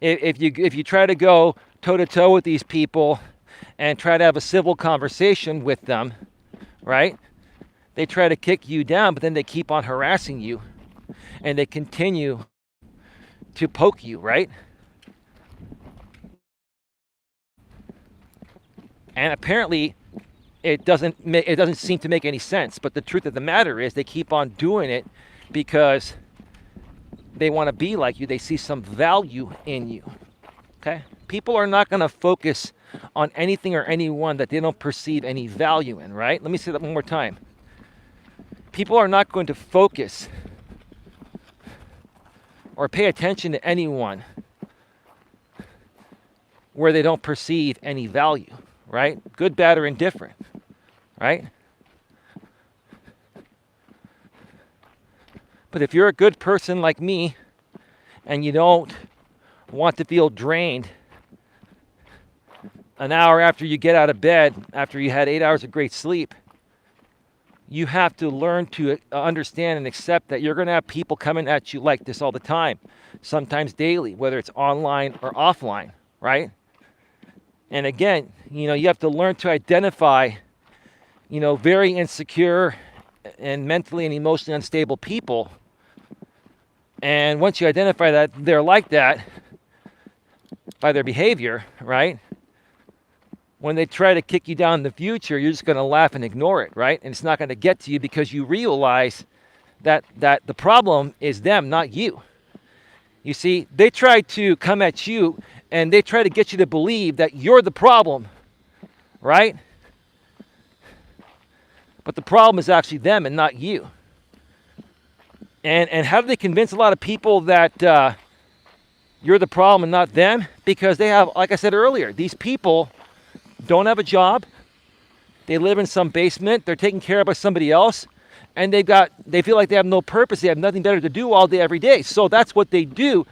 if you try to go toe to toe with these people and try to have a civil conversation with them, right? They try to kick you down, but then they keep on harassing you and they continue to poke you, right? And apparently it doesn't seem to make any sense, but the truth of the matter is they keep on doing it because they want to be like you. They see some value in you. Okay? People are not going to focus on anything or anyone that they don't perceive any value in, right? Let me say that one more time. People are not going to focus or pay attention to anyone where they don't perceive any value, right? Good, bad, or indifferent, right? But if you're a good person like me and you don't want to feel drained an hour after you get out of bed, after you had 8 hours of great sleep, you have to learn to understand and accept that you're going to have people coming at you like this all the time, sometimes daily, whether it's online or offline, right? And again, you have to learn to identify, very insecure and mentally and emotionally unstable people. And once you identify that they're like that by their behavior, right? When they try to kick you down in the future, you're just going to laugh and ignore it, right? And it's not going to get to you because you realize that the problem is them, not you. You see, they try to come at you and they try to get you to believe that you're the problem, right? But the problem is actually them and not you. And how do they convince a lot of people that you're the problem and not them? Because they have, like I said earlier, these people don't have a job. They live in some basement. They're taken care of by somebody else. And they feel like they have no purpose. They have nothing better to do all day, every day. So that's what they do,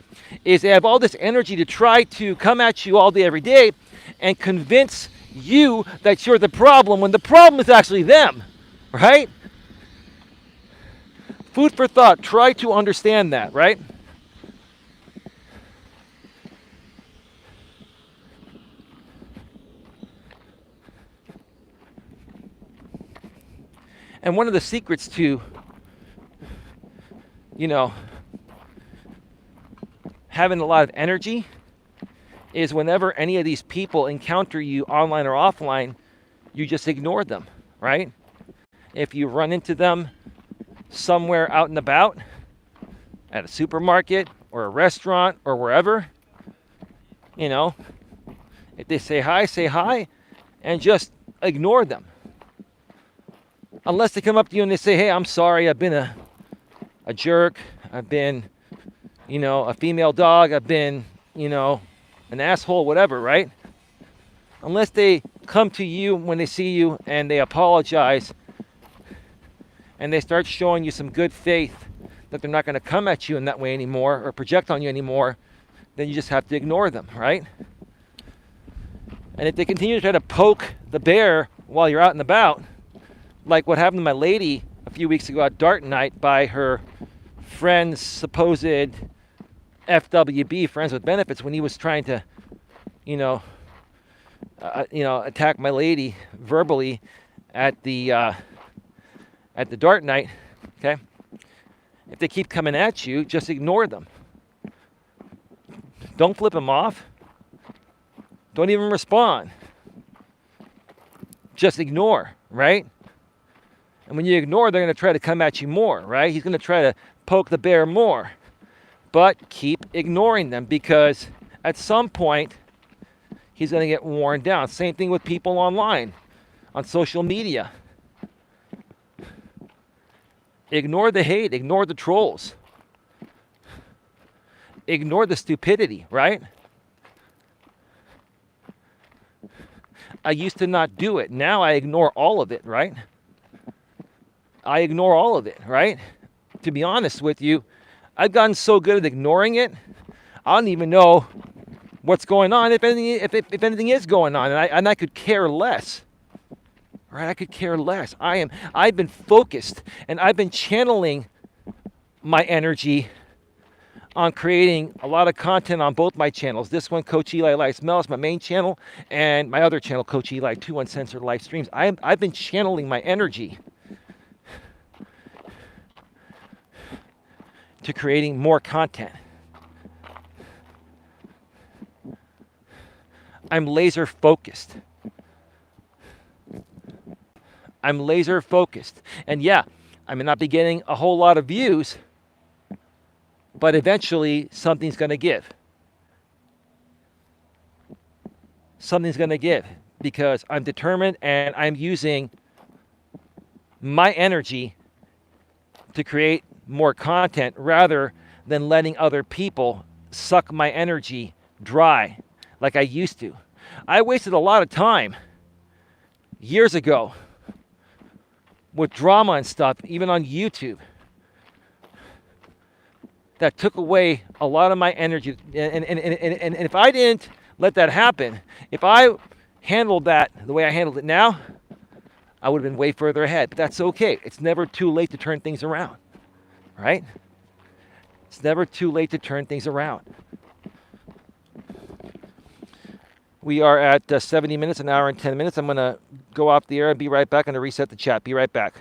is they have all this energy to try to come at you all day, every day and convince you that you're the problem when the problem is actually them, right? Food for thought. Try to understand that, right? And one of the secrets to, having a lot of energy is whenever any of these people encounter you online or offline, you just ignore them, right? If you run into them somewhere out and about, at a supermarket or a restaurant or wherever, if they say hi, and just ignore them. Unless they come up to you and they say, hey, I'm sorry, I've been a jerk, I've been, a female dog, I've been, an asshole, whatever, right? Unless they come to you when they see you and they apologize and they start showing you some good faith that they're not going to come at you in that way anymore or project on you anymore, then you just have to ignore them, right? And if they continue to try to poke the bear while you're out and about, like what happened to my lady a few weeks ago at Dart Night by her friend's supposed FWB, friends with benefits, when he was trying to, attack my lady verbally at the Dart Night, okay? If they keep coming at you, just ignore them. Don't flip them off. Don't even respond. Just ignore, right? And when you ignore, they're going to try to come at you more, right? He's going to try to poke the bear more. But keep ignoring them, because at some point, he's going to get worn down. Same thing with people online, on social media. Ignore the hate. Ignore the trolls. Ignore the stupidity, right? I used to not do it. Now I ignore all of it, right? I ignore all of it, right? To be honest with you, I've gotten so good at ignoring it, I don't even know what's going on, if anything is going on, and I could care less. Right? I could care less. I've been focused, and I've been channeling my energy on creating a lot of content on both my channels. This one, Coach Eli, Elias Melas, my main channel, and my other channel, Coach Eli, 2 Uncensored Live Streams. I've been channeling my energy to creating more content. I'm laser focused. And yeah, I may not be getting a whole lot of views, but eventually something's going to give. Something's going to give, because I'm determined and I'm using my energy to create more content rather than letting other people suck my energy dry like I used to. I wasted a lot of time years ago with drama and stuff, even on YouTube, that took away a lot of my energy. And if I didn't let that happen, if I handled that the way I handled it now, I would have been way further ahead. But that's okay. It's never too late to turn things around, right? It's never too late to turn things around. We are at 70 minutes, an hour and 10 minutes. I'm going to go off the air and be right back. I'm going to reset the chat. Be right back.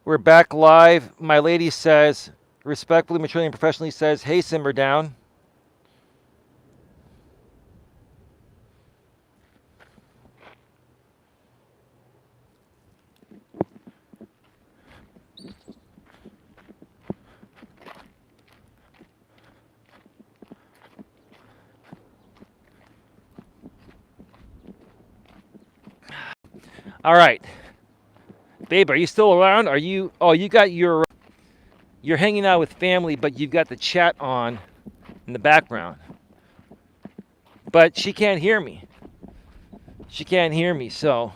We're back live. My lady says, respectfully, maturely, and professionally says, hey, simmer down. All right. Babe, are you still around? Are you, oh, you got your, you're hanging out with family, but you've got the chat on in the background. But she can't hear me. She can't hear me, so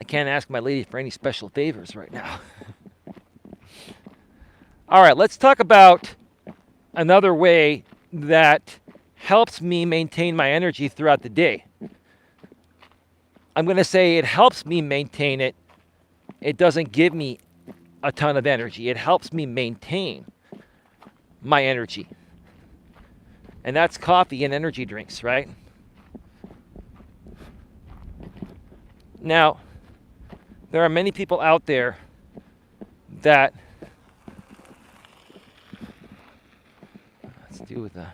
I can't ask my lady for any special favors right now. All right, let's talk about another way that helps me maintain my energy throughout the day. I'm going to say it helps me maintain it. It doesn't give me a ton of energy. It helps me maintain my energy. And that's coffee and energy drinks, right? Now, there are many people out there that, let's do with the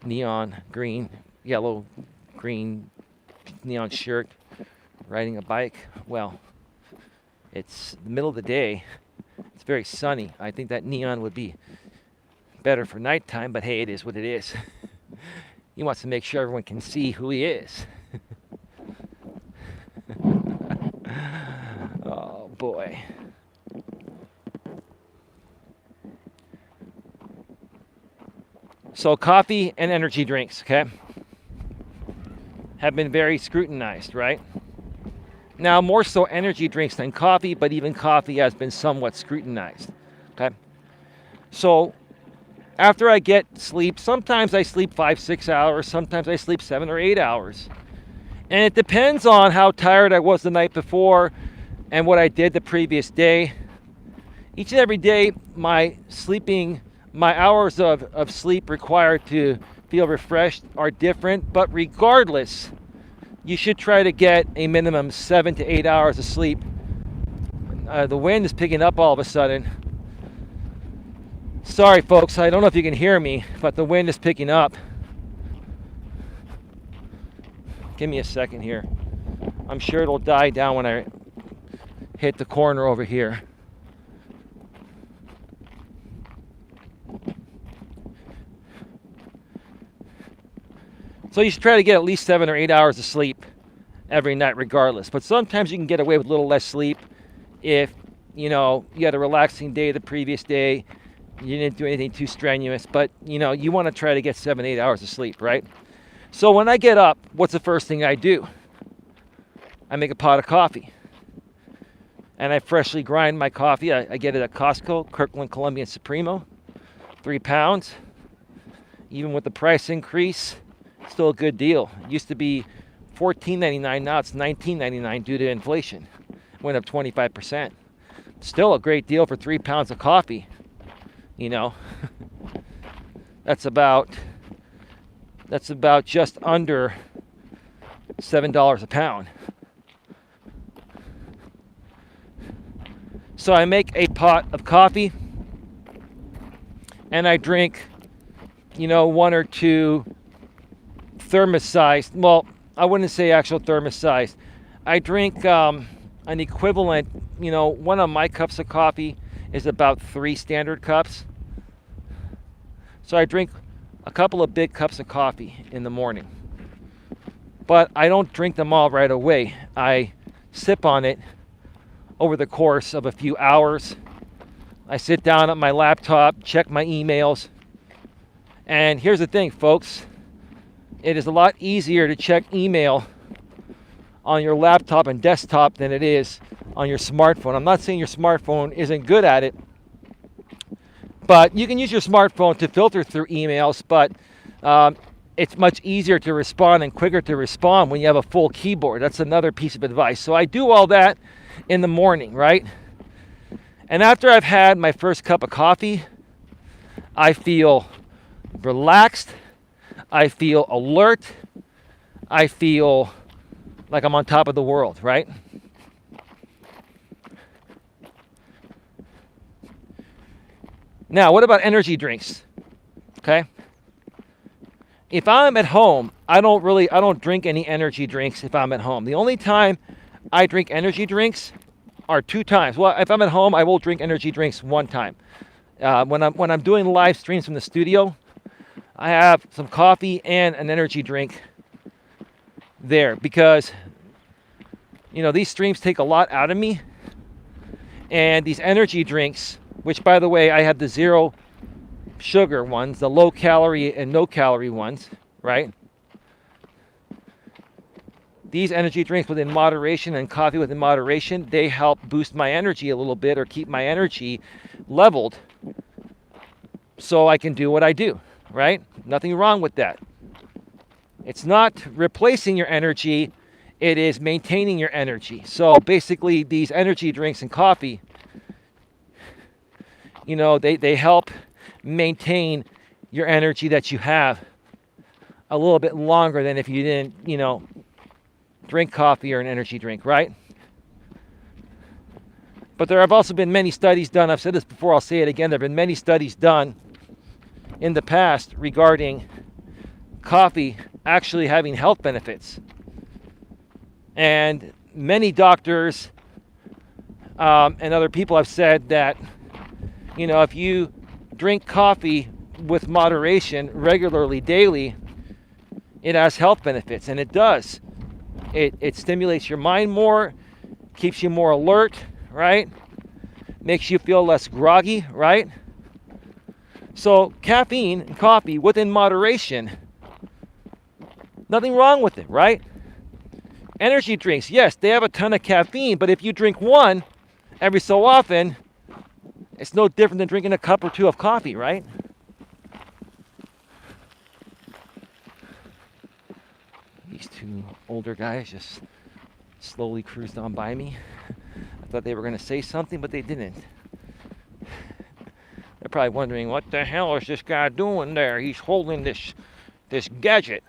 neon green, yellow, green neon shirt, riding a bike. Well, it's the middle of the day. It's very sunny. I think that neon would be better for nighttime, but hey, it is what it is. He wants to make sure everyone can see who he is. Oh boy. So coffee and energy drinks, okay, have been very scrutinized, right? Now, more so energy drinks than coffee, but even coffee has been somewhat scrutinized, okay? So after I get sleep, sometimes I sleep 5-6 hours, sometimes I sleep 7 or 8 hours. And it depends on how tired I was the night before and what I did the previous day. Each and every day, my hours of sleep required to feel refreshed are different, but regardless, you should try to get a minimum 7 to 8 hours of sleep. The wind is picking up all of a sudden. Sorry, folks, I don't know if you can hear me, but the wind is picking up. Give me a second here. I'm sure it'll die down when I hit the corner over here. So you should try to get at least 7 or 8 hours of sleep every night regardless. But sometimes you can get away with a little less sleep if, you know, you had a relaxing day the previous day, you didn't do anything too strenuous, but, you know, you want to try to get 7, 8 hours of sleep, right? So when I get up, what's the first thing I do? I make a pot of coffee. And I freshly grind my coffee. I get it at Costco, Kirkland Colombian Supremo, 3 pounds. Even with the price increase, still a good deal. It used to be $14.99, now it's $19.99 due to inflation. It went up 25%. Still a great deal for 3 pounds of coffee. You know, that's about just under $7 a pound. So I make a pot of coffee and I drink, you know, 1 or 2 thermos-sized, well, I wouldn't say actual thermos-sized. I drink an equivalent, you know, one of my cups of coffee is about 3 standard cups. So I drink a couple of big cups of coffee in the morning. But I don't drink them all right away. I sip on it over the course of a few hours. I sit down at my laptop, check my emails. And here's the thing, folks. It is a lot easier to check email on your laptop and desktop than it is on your smartphone. I'm not saying your smartphone isn't good at it, but you can use your smartphone to filter through emails, but it's much easier to respond and quicker to respond when you have a full keyboard. That's another piece of advice. So I do all that in the morning, right? And after I've had my first cup of coffee, I feel relaxed, I feel alert, I feel like I'm on top of the world, right? Now, what about energy drinks? Okay? If I'm at home, I don't drink any energy drinks if I'm at home. The only time I drink energy drinks are 2 times. Well, if I'm at home, I will drink energy drinks 1 time. When I'm doing live streams from the studio, I have some coffee and an energy drink there because, these streams take a lot out of me. And these energy drinks, which by the way, I have the 0 sugar ones, the low calorie and no calorie ones, right? These energy drinks within moderation and coffee within moderation, they help boost my energy a little bit or keep my energy leveled so I can do what I do, right? Nothing wrong with that. It's not replacing your energy, it is maintaining your energy. So basically these energy drinks and coffee, they help maintain your energy that you have a little bit longer than if you didn't, drink coffee or an energy drink, right? But there have also been many studies done. I've said this before, I'll say it again. There have been many studies done in the past regarding coffee actually having health benefits. And many doctors and other people have said that, if you drink coffee with moderation regularly, daily, it has health benefits, and it does. It stimulates your mind more, keeps you more alert, right? Makes you feel less groggy, right? So caffeine and coffee within moderation, nothing wrong with it, right? Energy drinks, yes, they have a ton of caffeine, but if you drink 1 every so often, it's no different than drinking a cup or 2 of coffee, right? These 2 older guys just slowly cruised on by me. I thought they were going to say something, but they didn't. They're probably wondering, what the hell is this guy doing there? He's holding this gadget.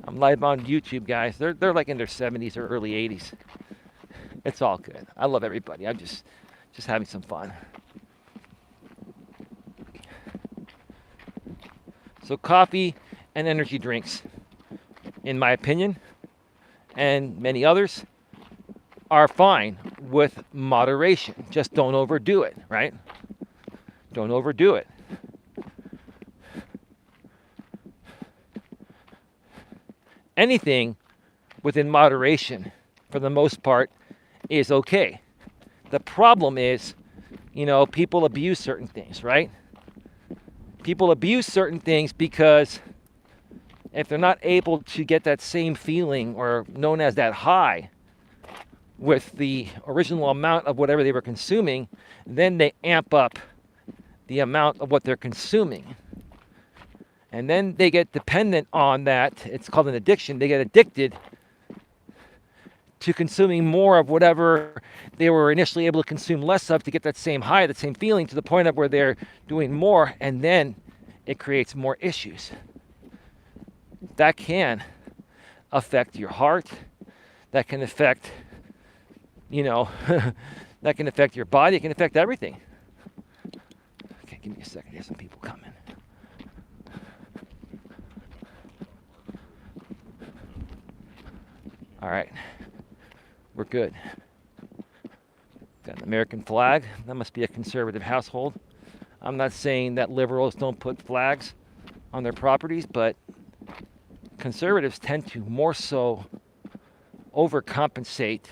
I'm live on YouTube, guys. They're like in their 70s or early 80s. It's all good. I love everybody. I'm just having some fun. So coffee and energy drinks, in my opinion, and many others, are fine with moderation. Just don't overdo it, right? Don't overdo it. Anything within moderation, for the most part, is okay. The problem is, people abuse certain things, right? People abuse certain things because if they're not able to get that same feeling, or known as that high, with the original amount of whatever they were consuming, then they amp up the amount of what they're consuming. And then they get dependent on that. It's called an addiction. They get addicted to consuming more of whatever they were initially able to consume less of to get that same high, that same feeling, to the point of where they're doing more, and then it creates more issues. That can affect your heart. That can affect, that can affect your body. It can affect everything. Okay, give me a second. There's some people coming. All right. We're good. Got Got an American flag. That must be a conservative household. I'm not saying that liberals don't put flags on their properties, but conservatives tend to more so overcompensate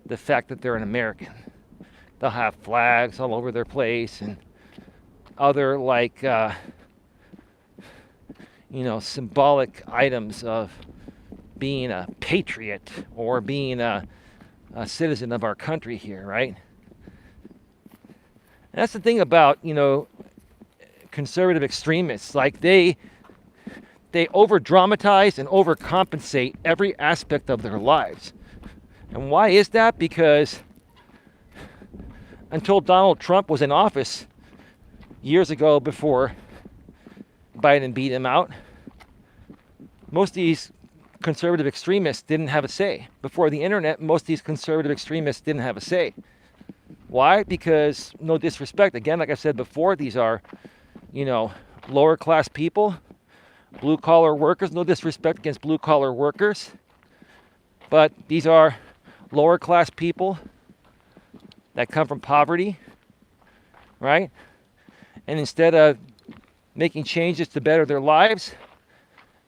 the fact that they're an American. They'll have flags all over their place and other symbolic items of being a patriot or being a citizen of our country here, right? And that's the thing about, conservative extremists. Like they over dramatize and overcompensate every aspect of their lives. And why is that? Because until Donald Trump was in office years ago, before Biden beat him out, most of these conservative extremists didn't have a say. Before the internet, most of these conservative extremists didn't have a say. Why? Because, no disrespect, again, like I said before, these are, lower class people, blue collar workers. No disrespect against blue collar workers, but these are lower class people that come from poverty, right? And instead of making changes to better their lives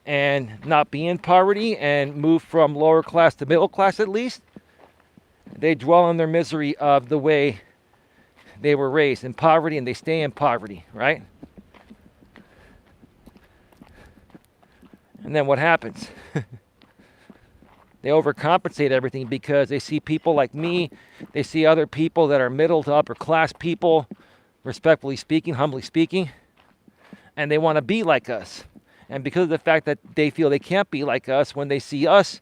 and not be in poverty and move from lower class to middle class at least, they dwell in their misery of the way they were raised in poverty, and they stay in poverty, right? And then what happens? They overcompensate everything because they see people like me, they see other people that are middle to upper class people, respectfully speaking, humbly speaking, and they want to be like us. And because of the fact that they feel they can't be like us, when they see us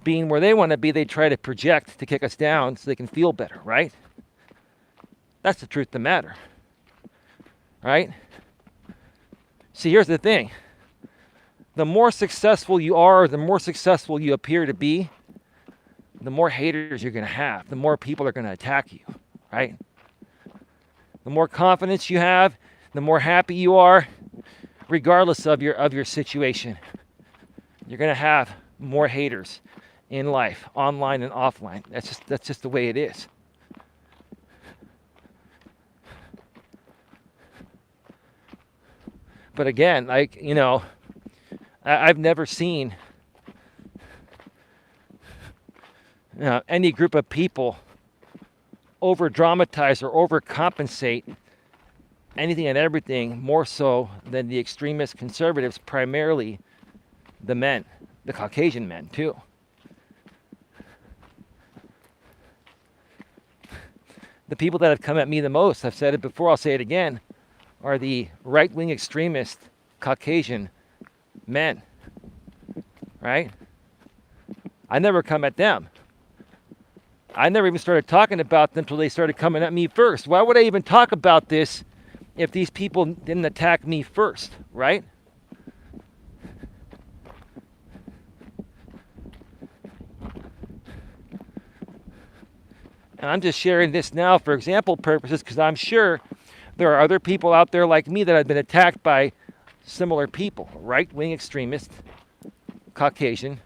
being where they want to be, they try to project to kick us down so they can feel better, right? That's the truth of the matter, right? See, here's the thing. The more successful you are, the more successful you appear to be, the more haters you're going to have, the more people are going to attack you, right? The more confidence you have, the more happy you are, regardless of your situation. You're going to have more haters in life, online and offline. That's just the way it is. But again, I've never seen any group of people over dramatize or overcompensate anything and everything more so than the extremist conservatives, primarily the men, the Caucasian men too. The people that have come at me the most, I've said it before, I'll say it again, are the right-wing extremist Caucasian men, right? I never come at them. I never even started talking about them until they started coming at me first. Why would I even talk about this if these people didn't attack me first, right? And I'm just sharing this now for example purposes because I'm sure there are other people out there like me that have been attacked by similar people, right-wing extremist Caucasian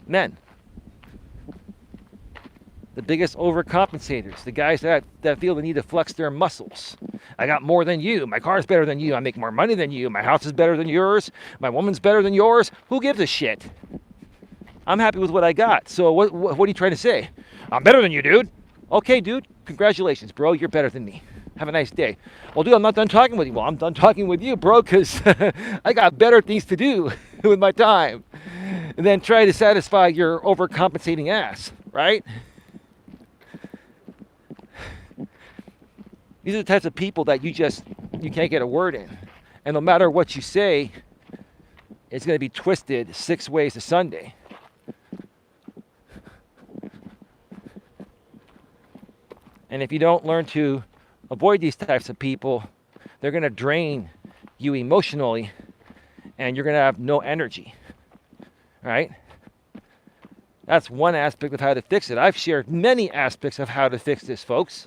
men. The biggest overcompensators, the guys that feel the need to flex their muscles. I got more than you. My car's better than you. I make more money than you. My house is better than yours. My woman's better than yours. Who gives a shit? I'm happy with what I got. So what are you trying to say? I'm better than you, dude. Okay, dude. Congratulations, bro. You're better than me. Have a nice day. Well, dude, I'm not done talking with you. Well, I'm done talking with you, bro, because I got better things to do with my time than try to satisfy your overcompensating ass, right? These are the types of people that you can't get a word in. And no matter what you say, it's going to be twisted 6 ways to Sunday. And if you don't learn to avoid these types of people, they're going to drain you emotionally and you're going to have no energy, right? That's one aspect of how to fix it. I've shared many aspects of how to fix this, folks.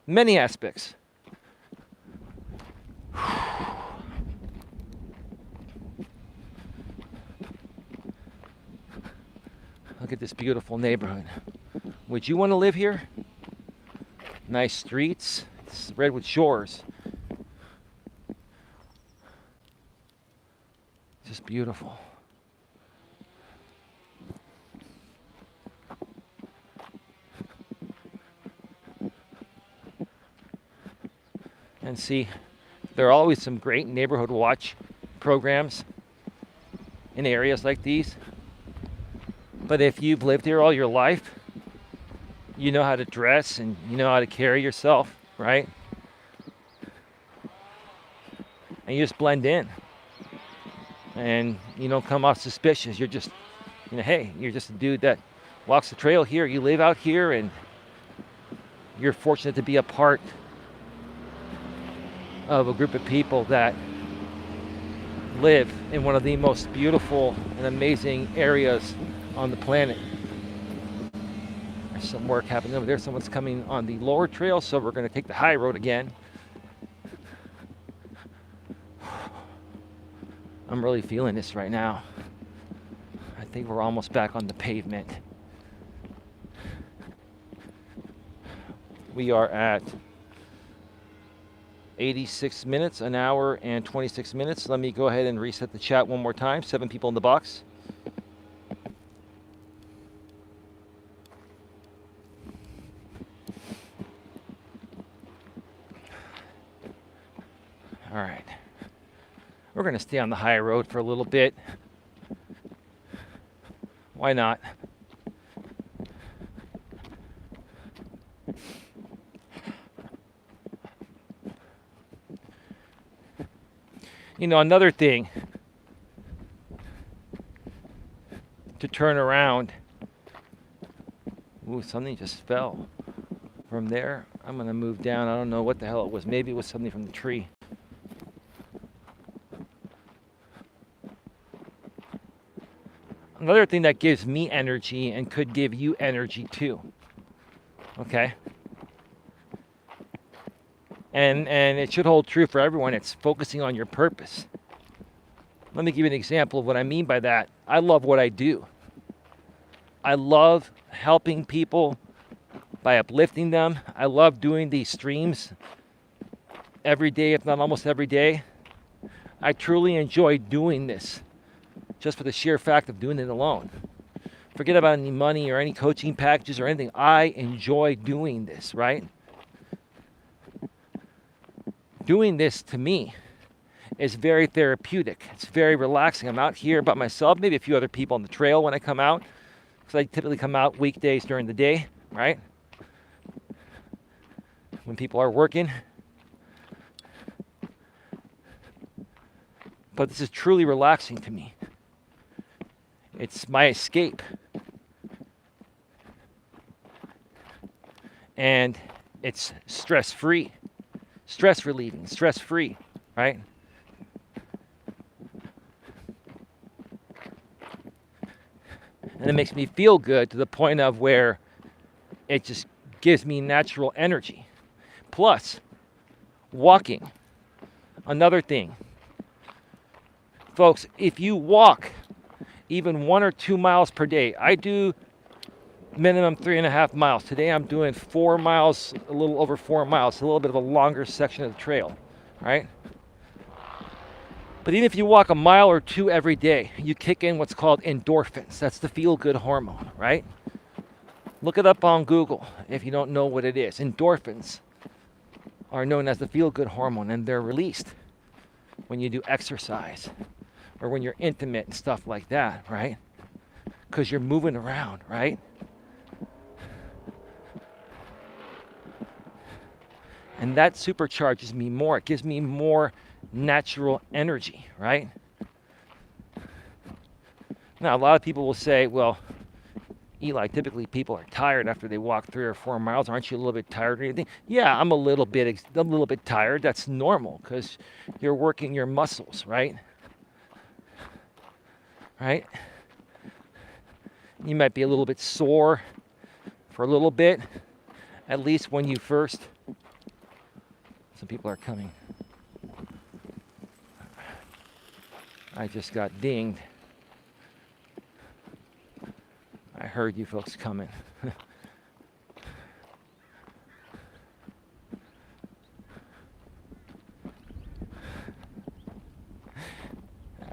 Many aspects. Look at this beautiful neighborhood. Would you want to live here? Nice streets. It's redwood shores. Just beautiful. And see, there are always some great neighborhood watch programs in areas like these. But if you've lived here all your life, you know how to dress and you know how to carry yourself, right? And you just blend in. And you don't come off suspicious. You're just, hey, you're just a dude that walks the trail here. You live out here and you're fortunate to be a part of a group of people that live in one of the most beautiful and amazing areas on the planet. There's some work happening over there. Someone's coming on the lower trail, so we're going to take the high road again. I'm really feeling this right now. I think we're almost back on the pavement. We are at 86 minutes, an hour and 26 minutes. Let me go ahead and reset the chat one more time. 7 people in the box. All right. We're going to stay on the high road for a little bit. Why not? Another thing to turn around. Ooh, something just fell from there. I'm going to move down. I don't know what the hell it was. Maybe it was something from the tree. Another thing that gives me energy and could give you energy too. Okay? And it should hold true for everyone. It's focusing on your purpose. Let me give you an example of what I mean by that. I love what I do. I love helping people by uplifting them. I love doing these streams every day, if not almost every day. I truly enjoy doing this just for the sheer fact of doing it alone. Forget about any money or any coaching packages or anything. I enjoy doing this, right? Doing this to me is very therapeutic. It's very relaxing. I'm out here by myself, maybe a few other people on the trail when I come out, because I typically come out weekdays during the day, right? When people are working. But this is truly relaxing to me. It's my escape. And it's stress-free. Stress relieving, stress-free, right? And it makes me feel good to the point of where it just gives me natural energy. Plus, walking, another thing. Folks, if you walk even 1 or 2 miles per day, I do minimum 3.5 miles. Today I'm doing 4 miles, a little over 4 miles, a little bit of a longer section of the trail, right? But even if you walk a mile or 2 every day, you kick in what's called endorphins. That's the feel-good hormone, right? Look it up on Google if you don't know what it is. Endorphins are known as the feel-good hormone, and they're released when you do exercise or when you're intimate and stuff like that, right? Because you're moving around, right? And that supercharges me more. It gives me more natural energy, right? Now, a lot of people will say, well, Eli, typically people are tired after they walk 3 or 4 miles. Aren't you a little bit tired or anything? Yeah, I'm a little bit tired. That's normal because you're working your muscles, right? Right? You might be a little bit sore for a little bit, at least when you first. Some people are coming. I just got dinged. I heard you folks coming.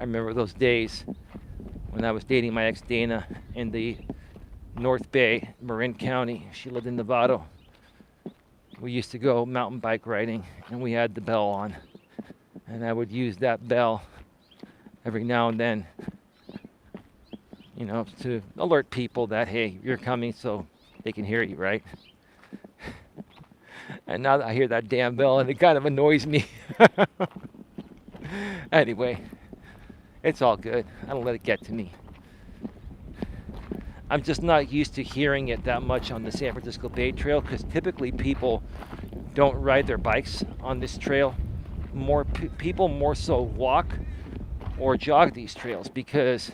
remember those days when I was dating my ex Dana in the North Bay, Marin County. She lived in Nevada. We used to go mountain bike riding, and we had the bell on. And I would use that bell every now and then, to alert people that, hey, you're coming, so they can hear you, right? And now that I hear that damn bell, and it kind of annoys me. Anyway, it's all good. I don't let it get to me. I'm just not used to hearing it that much on the San Francisco Bay Trail, because typically people don't ride their bikes on this trail. People more so walk or jog these trails because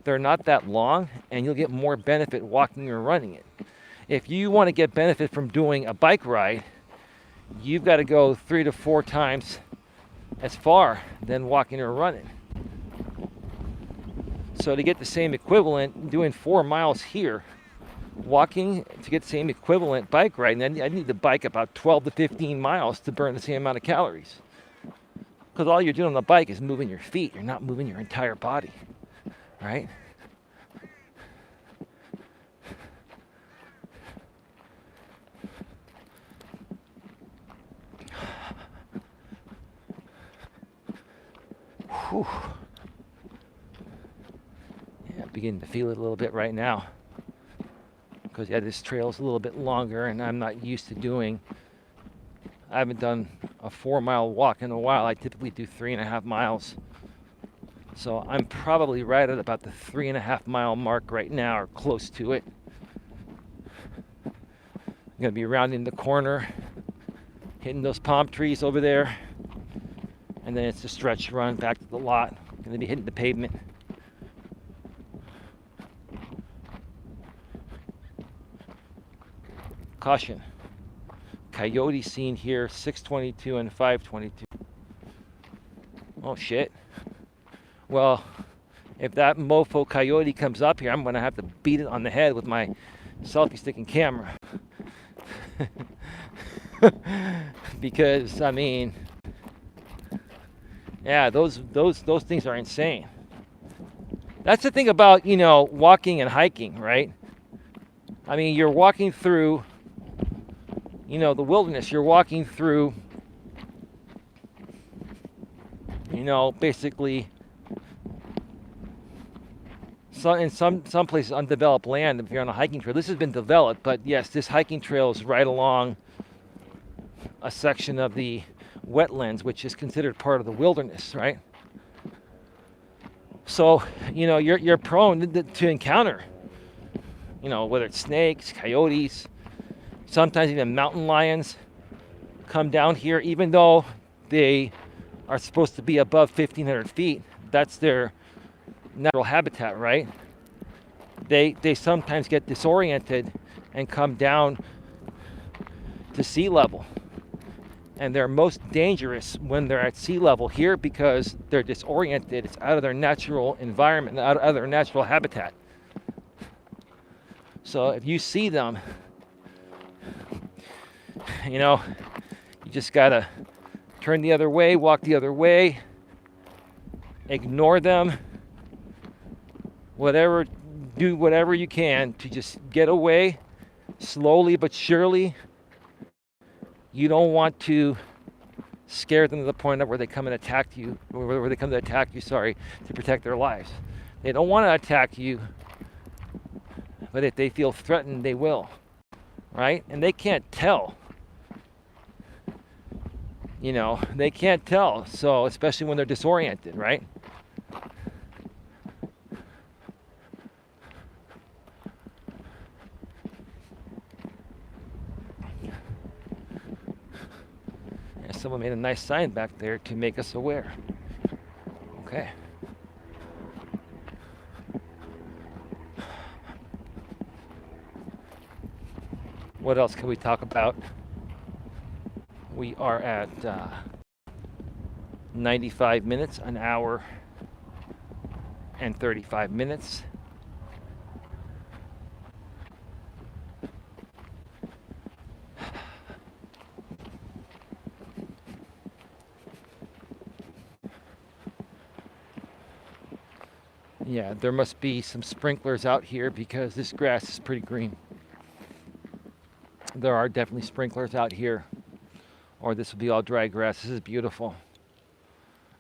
they're not that long, and you'll get more benefit walking or running it. If you want to get benefit from doing a bike ride, you've got to go 3 to 4 times as far than walking or running. So to get the same equivalent, doing 4 miles here, walking to get the same equivalent bike ride, and then I need to bike about 12 to 15 miles to burn the same amount of calories. Because all you're doing on the bike is moving your feet. You're not moving your entire body, right? Whew. Yeah, I'm beginning to feel it a little bit right now. Because this trail is a little bit longer, and I'm not used to doing. I haven't done a 4-mile walk in a while. I typically do 3.5 miles. So I'm probably right at about the 3.5 mile mark right now, or close to it. I'm gonna be rounding the corner, hitting those palm trees over there, and then it's a stretch run back to the lot. I'm gonna be hitting the pavement. Caution. Coyote seen here, 6:22 and 5:22. Oh shit. Well, if that mofo coyote comes up here, I'm gonna have to beat it on the head with my selfie stick and camera. Because I mean, yeah, those things are insane. That's the thing about, walking and hiking, right? I mean, you're walking through the wilderness. You're walking through, basically, in some places undeveloped land. If you're on a hiking trail, this has been developed, but yes, this hiking trail is right along a section of the wetlands, which is considered part of the wilderness, right? So, you're prone to encounter, whether it's snakes, coyotes, sometimes even mountain lions come down here, even though they are supposed to be above 1,500 feet. That's their natural habitat, right? They sometimes get disoriented and come down to sea level. And they're most dangerous when they're at sea level here because they're disoriented. It's out of their natural environment, out of their natural habitat. So if you see them, you just gotta turn the other way, walk the other way, ignore them, do whatever you can to just get away slowly but surely. You don't want to scare them to the point of where they come and attack you, to protect their lives. They don't want to attack you, but if they feel threatened, they will, right? And they can't tell. They can't tell, so especially when they're disoriented, right? And someone made a nice sign back there to make us aware. Okay. What else can we talk about? We are at 95 minutes, an hour and 35 minutes. Yeah, there must be some sprinklers out here because this grass is pretty green. There are definitely sprinklers out here, or this would be all dry grass. This is beautiful.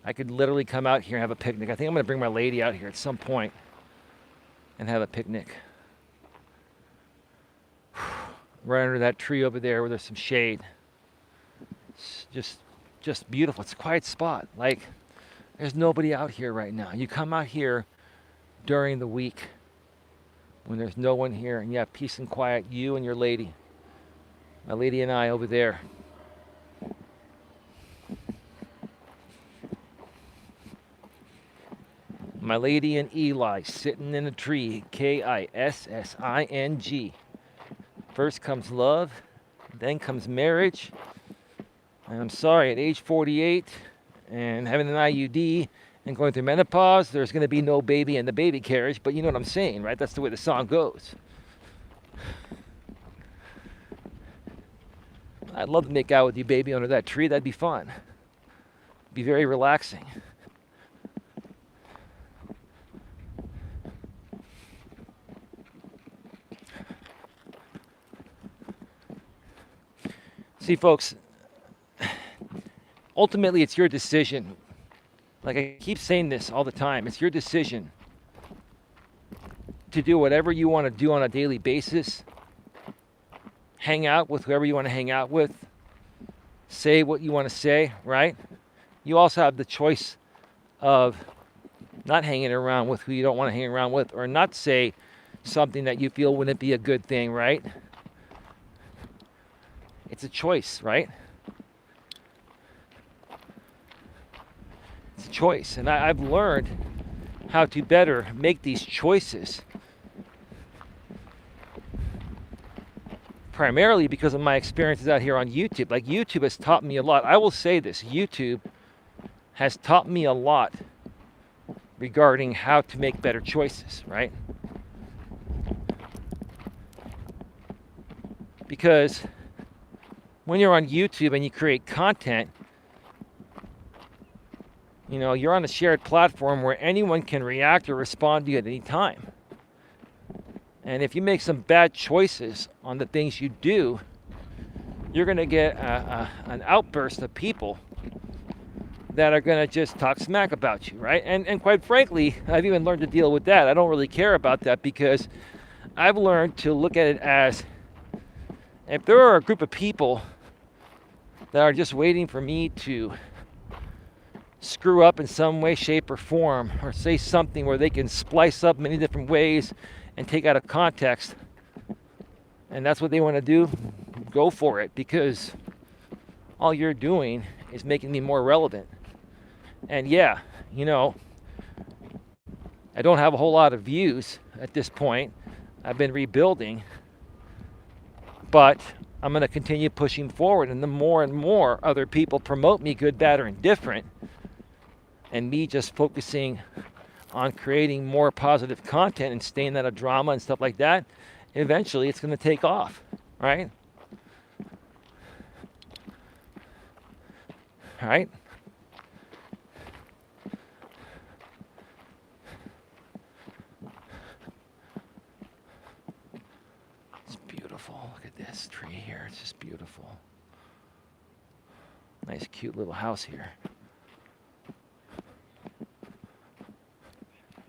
I could literally come out here and have a picnic. I think I'm going to bring my lady out here at some point and have a picnic. Right under that tree over there where there's some shade. It's just beautiful. It's a quiet spot. Like, there's nobody out here right now. You come out here during the week when there's no one here and you have peace and quiet, you and your lady. My lady and I over there. My lady and Eli sitting in a tree, Kissing. First comes love, then comes marriage. And I'm sorry, at age 48 and having an IUD and going through menopause, there's going to be no baby in the baby carriage, but you know what I'm saying, right? That's the way the song goes. I'd love to make out with you, baby, under that tree. That'd be fun. Be very relaxing. See, folks, ultimately it's your decision. Like I keep saying this all the time, it's your decision to do whatever you want to do on a daily basis. Hang out with whoever you want to hang out with. Say what you want to say, right? You also have the choice of not hanging around with who you don't want to hang around with, or not say something that you feel wouldn't be a good thing, right? It's a choice, right? It's a choice. And I've learned how to better make these choices. Primarily because of my experiences out here on YouTube. Like, YouTube has taught me a lot. I will say this, YouTube has taught me a lot regarding how to make better choices, right? Because when you're on YouTube and you create content, you know, you're on a shared platform where anyone can react or respond to you at any time. And if you make some bad choices on the things you do, you're going to get an outburst of people that are going to just talk smack about you, right? And quite frankly, I've even learned to deal with that. I don't really care about that because I've learned to look at it as, if there are a group of people that are just waiting for me to screw up in some way, shape, or form, or say something where they can splice up many different ways and take out of context, and that's what they want to do, go for it, because all you're doing is making me more relevant. And yeah, you know, I don't have a whole lot of views at this point. I've been rebuilding, but I'm going to continue pushing forward, and the more and more other people promote me, good, bad, or indifferent, and me just focusing on creating more positive content and staying out of drama and stuff like that, eventually it's going to take off, right? All right? It's beautiful. Look at this tree here. It's just beautiful. Nice, cute little house here.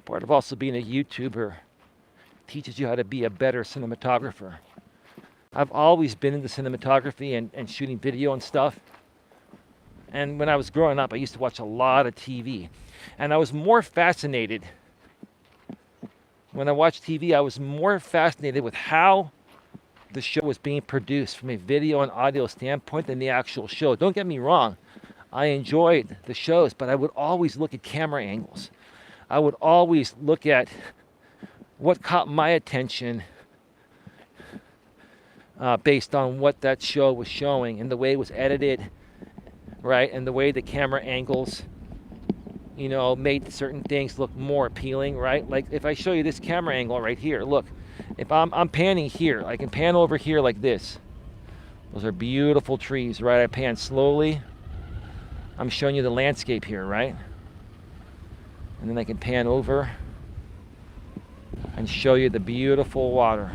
Part of also being a YouTuber teaches you how to be a better cinematographer. I've always been into cinematography and shooting video and stuff. And when I was growing up, I used to watch a lot of TV. And I was more fascinated, when I watched TV, I was more fascinated with how the show was being produced from a video and audio standpoint than the actual show. Don't get me wrong, I enjoyed the shows, but I would always look at camera angles. I would always look at what caught my attention based on what that show was showing and the way it was edited, right? And the way the camera angles, you know, made certain things look more appealing, right? Like if I show you this camera angle right here, look, if I'm panning here, I can pan over here like this. Those are beautiful trees, right? I pan slowly. I'm showing you the landscape here, right? And then I can pan over and show you the beautiful water.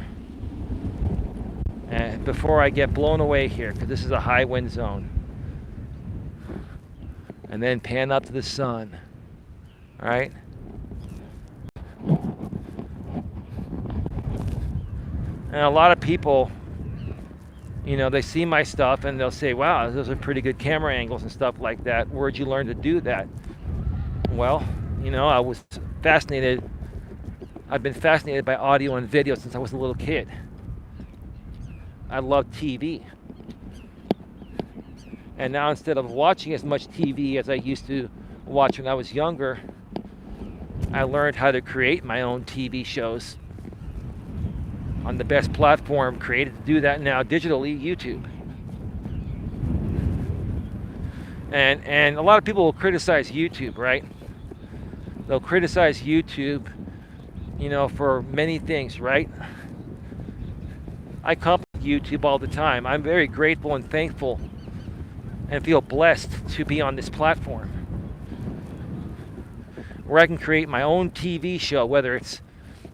And before I get blown away here, because this is a high wind zone, and then pan up to the sun. All right. And a lot of people, they see my stuff and they'll say, wow, those are pretty good camera angles and stuff like that. Where'd you learn to do that? Well, I was fascinated. I've been fascinated by audio and video since I was a little kid. I love TV. And now instead of watching as much TV as I used to watch when I was younger, I learned how to create my own TV shows on the best platform created to do that now digitally, YouTube. And a lot of people will criticize YouTube, right? They'll criticize YouTube, for many things, right? I compliment YouTube all the time. I'm very grateful and thankful and feel blessed to be on this platform where I can create my own TV show, whether it's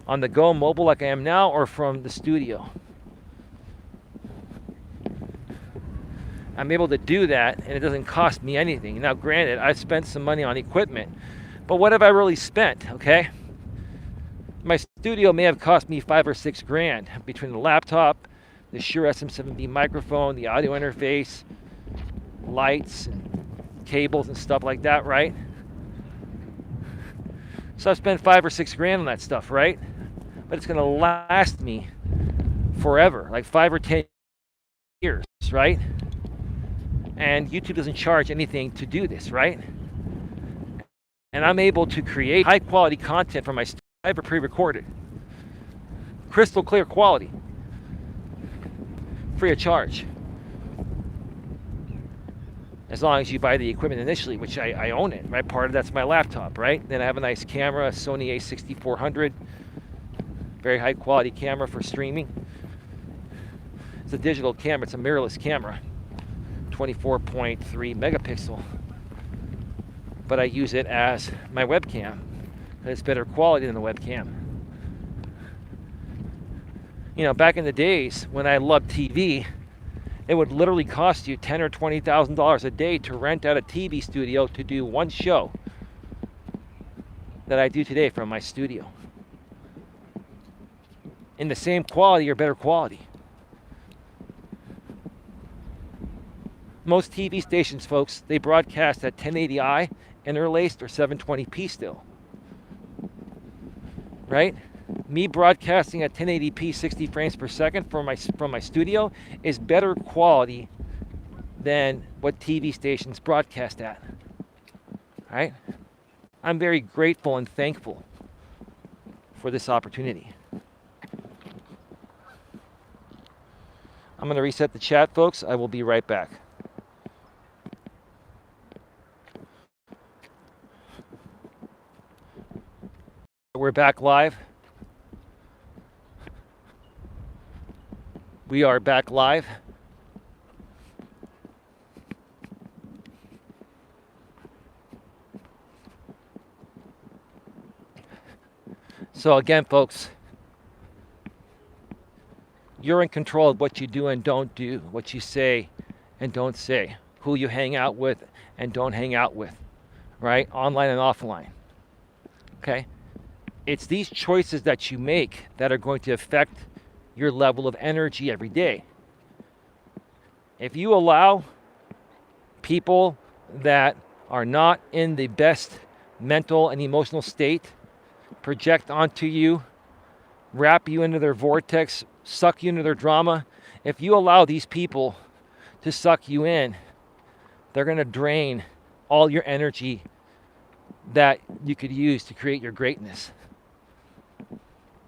on the go mobile like I am now or from the studio. I'm able to do that and it doesn't cost me anything. Now granted, I've spent some money on equipment, but what have I really spent, okay? My studio may have cost me $5 or $6 grand between the laptop, the Shure SM7B microphone, the audio interface, lights and cables and stuff like that, right? So I've spent $5 or $6 grand on that stuff, right? But it's going to last me forever, like 5 or 10 years, right? And YouTube doesn't charge anything to do this, right? And I'm able to create high quality content from my studio. I have it pre-recorded, crystal clear quality, free of charge. As long as you buy the equipment initially, which I own it, right? Part of that's my laptop, right? Then I have a nice camera, a Sony a6400, very high quality camera for streaming. It's a digital camera, it's a mirrorless camera, 24.3 megapixel. But I use it as my webcam. It's better quality than the webcam. Back in the days when I loved TV, it would literally cost you $10,000 or $20,000 a day to rent out a TV studio to do one show that I do today from my studio. In the same quality or better quality. Most TV stations, folks, they broadcast at 1080i, interlaced, or 720p still. Right? Me broadcasting at 1080p 60 frames per second from my studio is better quality than what TV stations broadcast at. Right? I'm very grateful and thankful for this opportunity. I'm going to reset the chat, folks. I will be right back. We're back live. We are back live. So again, folks, you're in control of what you do and don't do, what you say and don't say, who you hang out with and don't hang out with, right? Online and offline. Okay? It's these choices that you make that are going to affect your level of energy every day. If you allow people that are not in the best mental and emotional state project onto you, wrap you into their vortex, suck you into their drama, if you allow these people to suck you in, they're going to drain all your energy that you could use to create your greatness.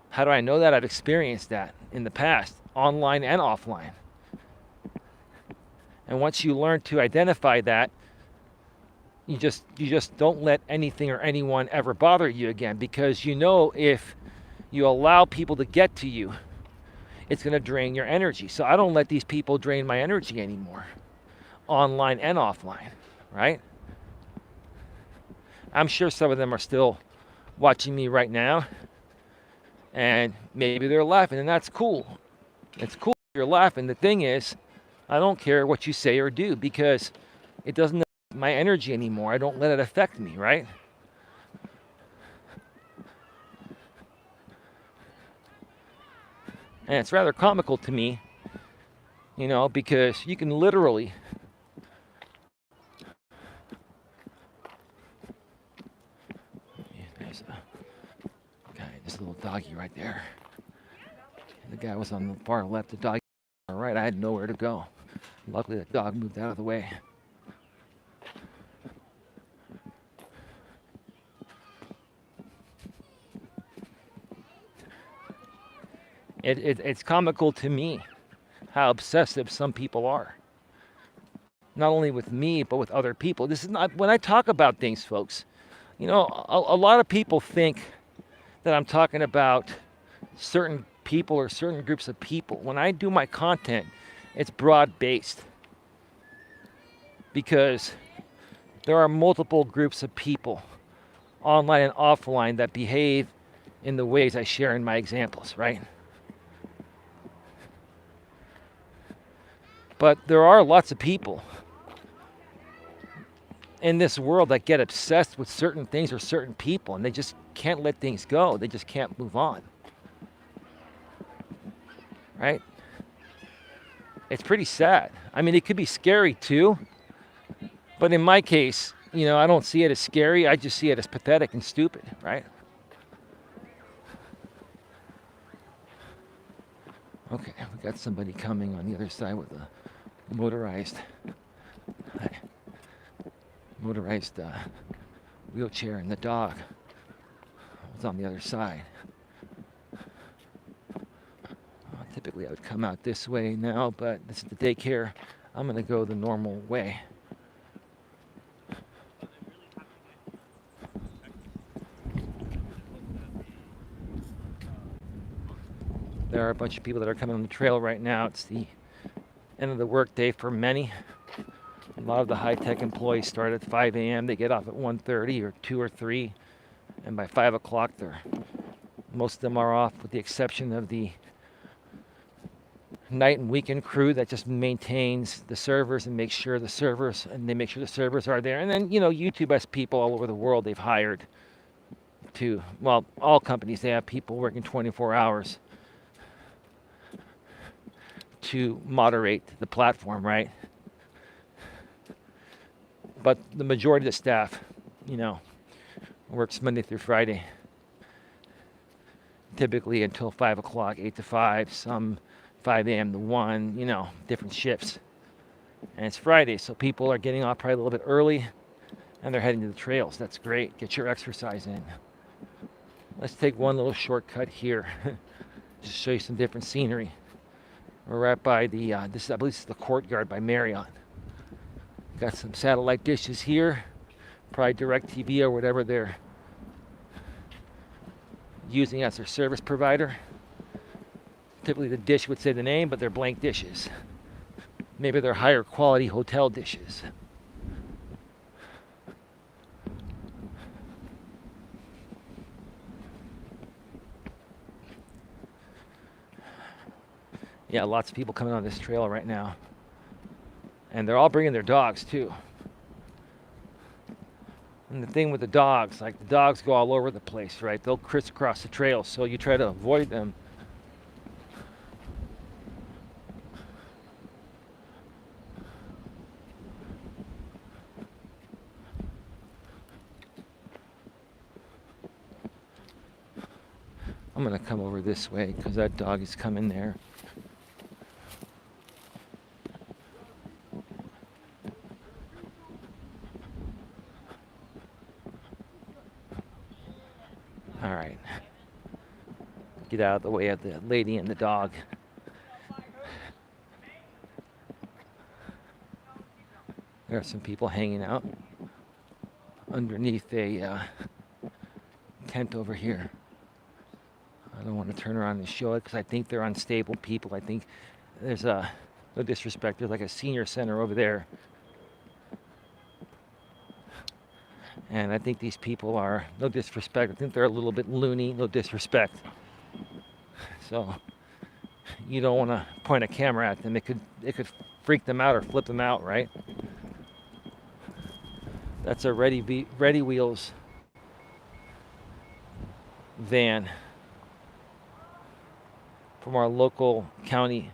How do I know that? I've experienced that in the past, online and offline. And once you learn to identify that, you just don't let anything or anyone ever bother you again, because if you allow people to get to you, it's going to drain your energy. So I don't let these people drain my energy anymore, online and offline, right? I'm sure some of them are still watching me right now, And maybe they're laughing, and that's cool. It's cool if you're laughing. The thing is, I don't care what you say or do because it doesn't affect my energy anymore. I don't let it affect me, right? And it's rather comical to me, because you can literally there's a little doggy right there. The guy was on the far left, the dog on the right. I had nowhere to go. Luckily, the dog moved out of the way. It's comical to me how obsessive some people are. Not only with me, but with other people. This is not, when I talk about things, folks, a lot of people think that I'm talking about certain people or certain groups of people. When I do my content, it's broad-based because there are multiple groups of people, online and offline, that behave in the ways I share in my examples, right? But there are lots of people in this world that get obsessed with certain things or certain people, and they just can't let things go. They just can't move on, right? It's pretty sad. I mean, it could be scary too, but in my case, I don't see it as scary. I just see it as pathetic and stupid, right? Okay, we got somebody coming on the other side with a motorized wheelchair, and the dog was on the other side. Typically I would come out this way now, but this is the daycare. I'm going to go the normal way. There are a bunch of people that are coming on the trail right now. It's the end of the workday for many. A lot of the high-tech employees start at 5 a.m. They get off at 1:30 or 2 or 3, and by 5 o'clock, most of them are off, with the exception of the night and weekend crew that just maintains the servers and makes sure the servers are there. And then YouTube has people all over the world they've hired to, well, all companies, they have people working 24 hours to moderate the platform, right? But the majority of the staff, works Monday through Friday, typically until 5 o'clock, 8 to 5, some 5 a.m. to 1, different shifts. And it's Friday, so people are getting off probably a little bit early, and they're heading to the trails. That's great. Get your exercise in. Let's take one little shortcut here, just to show you some different scenery. We're right by I believe this is the Courtyard by Marriott. Got some satellite dishes here, probably DirecTV or whatever they're using as their service provider. Typically the dish would say the name, but they're blank dishes. Maybe they're higher quality hotel dishes. Yeah, lots of people coming on this trail right now. And they're all bringing their dogs too. And the thing with the dogs go all over the place, right? They'll crisscross the trail, so you try to avoid them. I'm gonna come over this way because that dog is coming there. All right. Get out of the way of the lady and the dog. There are some people hanging out underneath a tent over here. I don't want to turn around and show it because I think they're unstable people. I think there's no disrespect, there's like a senior center over there. And I think these people are, no disrespect, I think they're a little bit loony, no disrespect. So you don't want to point a camera at them. It could freak them out or flip them out, right? That's a Ready Wheels van from our local county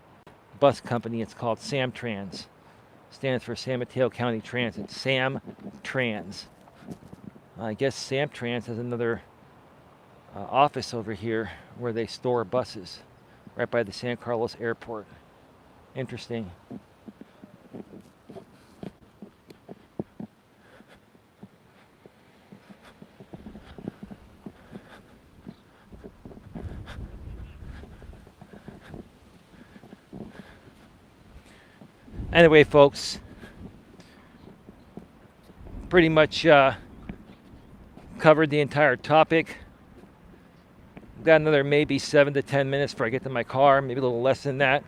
bus company. It's called Samtrans. Stands for San Mateo County Transit. Samtrans. I guess Samtrans has another office over here where they store buses right by the San Carlos airport. Interesting. Anyway, folks, pretty much covered the entire topic. Got another maybe 7 to 10 minutes before I get to my car, maybe a little less than that.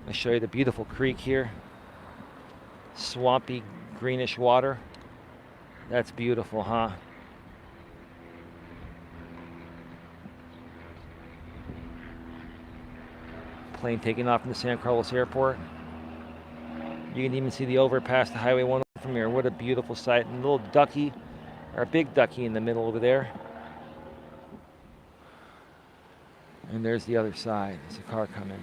I'll show you the beautiful creek here. Swampy, greenish water. That's beautiful, huh? Plane taking off from the San Carlos airport. You can even see the overpass to Highway 1 from here. What a beautiful sight. And a little ducky, or a big ducky in the middle over there. And there's the other side. There's a car coming.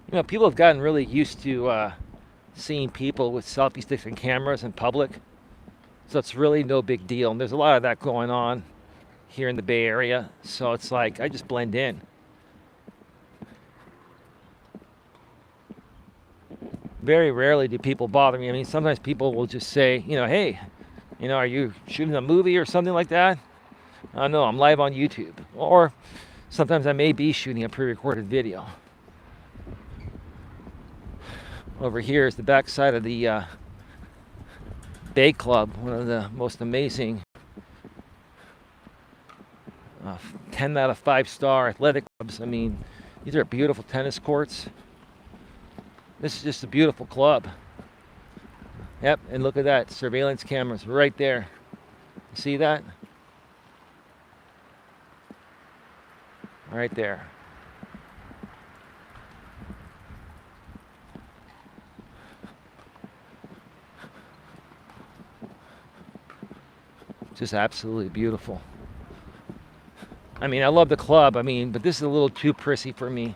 You know, people have gotten really used to seeing people with selfie sticks and cameras in public. So it's really no big deal. And there's a lot of that going on here in the Bay Area. So it's like, I just blend in. Very rarely do people bother me. I mean, sometimes people will just say, you know, hey, you know, are you shooting a movie or something like that? No, I'm live on YouTube. Or sometimes I may be shooting a pre-recorded video. Over here is the back side of the Bay Club, one of the most amazing 10 out of 5-star athletic clubs. I mean, these are beautiful tennis courts. This is just a beautiful club. Yep, and look at that, surveillance cameras right there. You see that? Right there. Just absolutely beautiful. I mean, I love the club. I mean, but this is a little too prissy for me.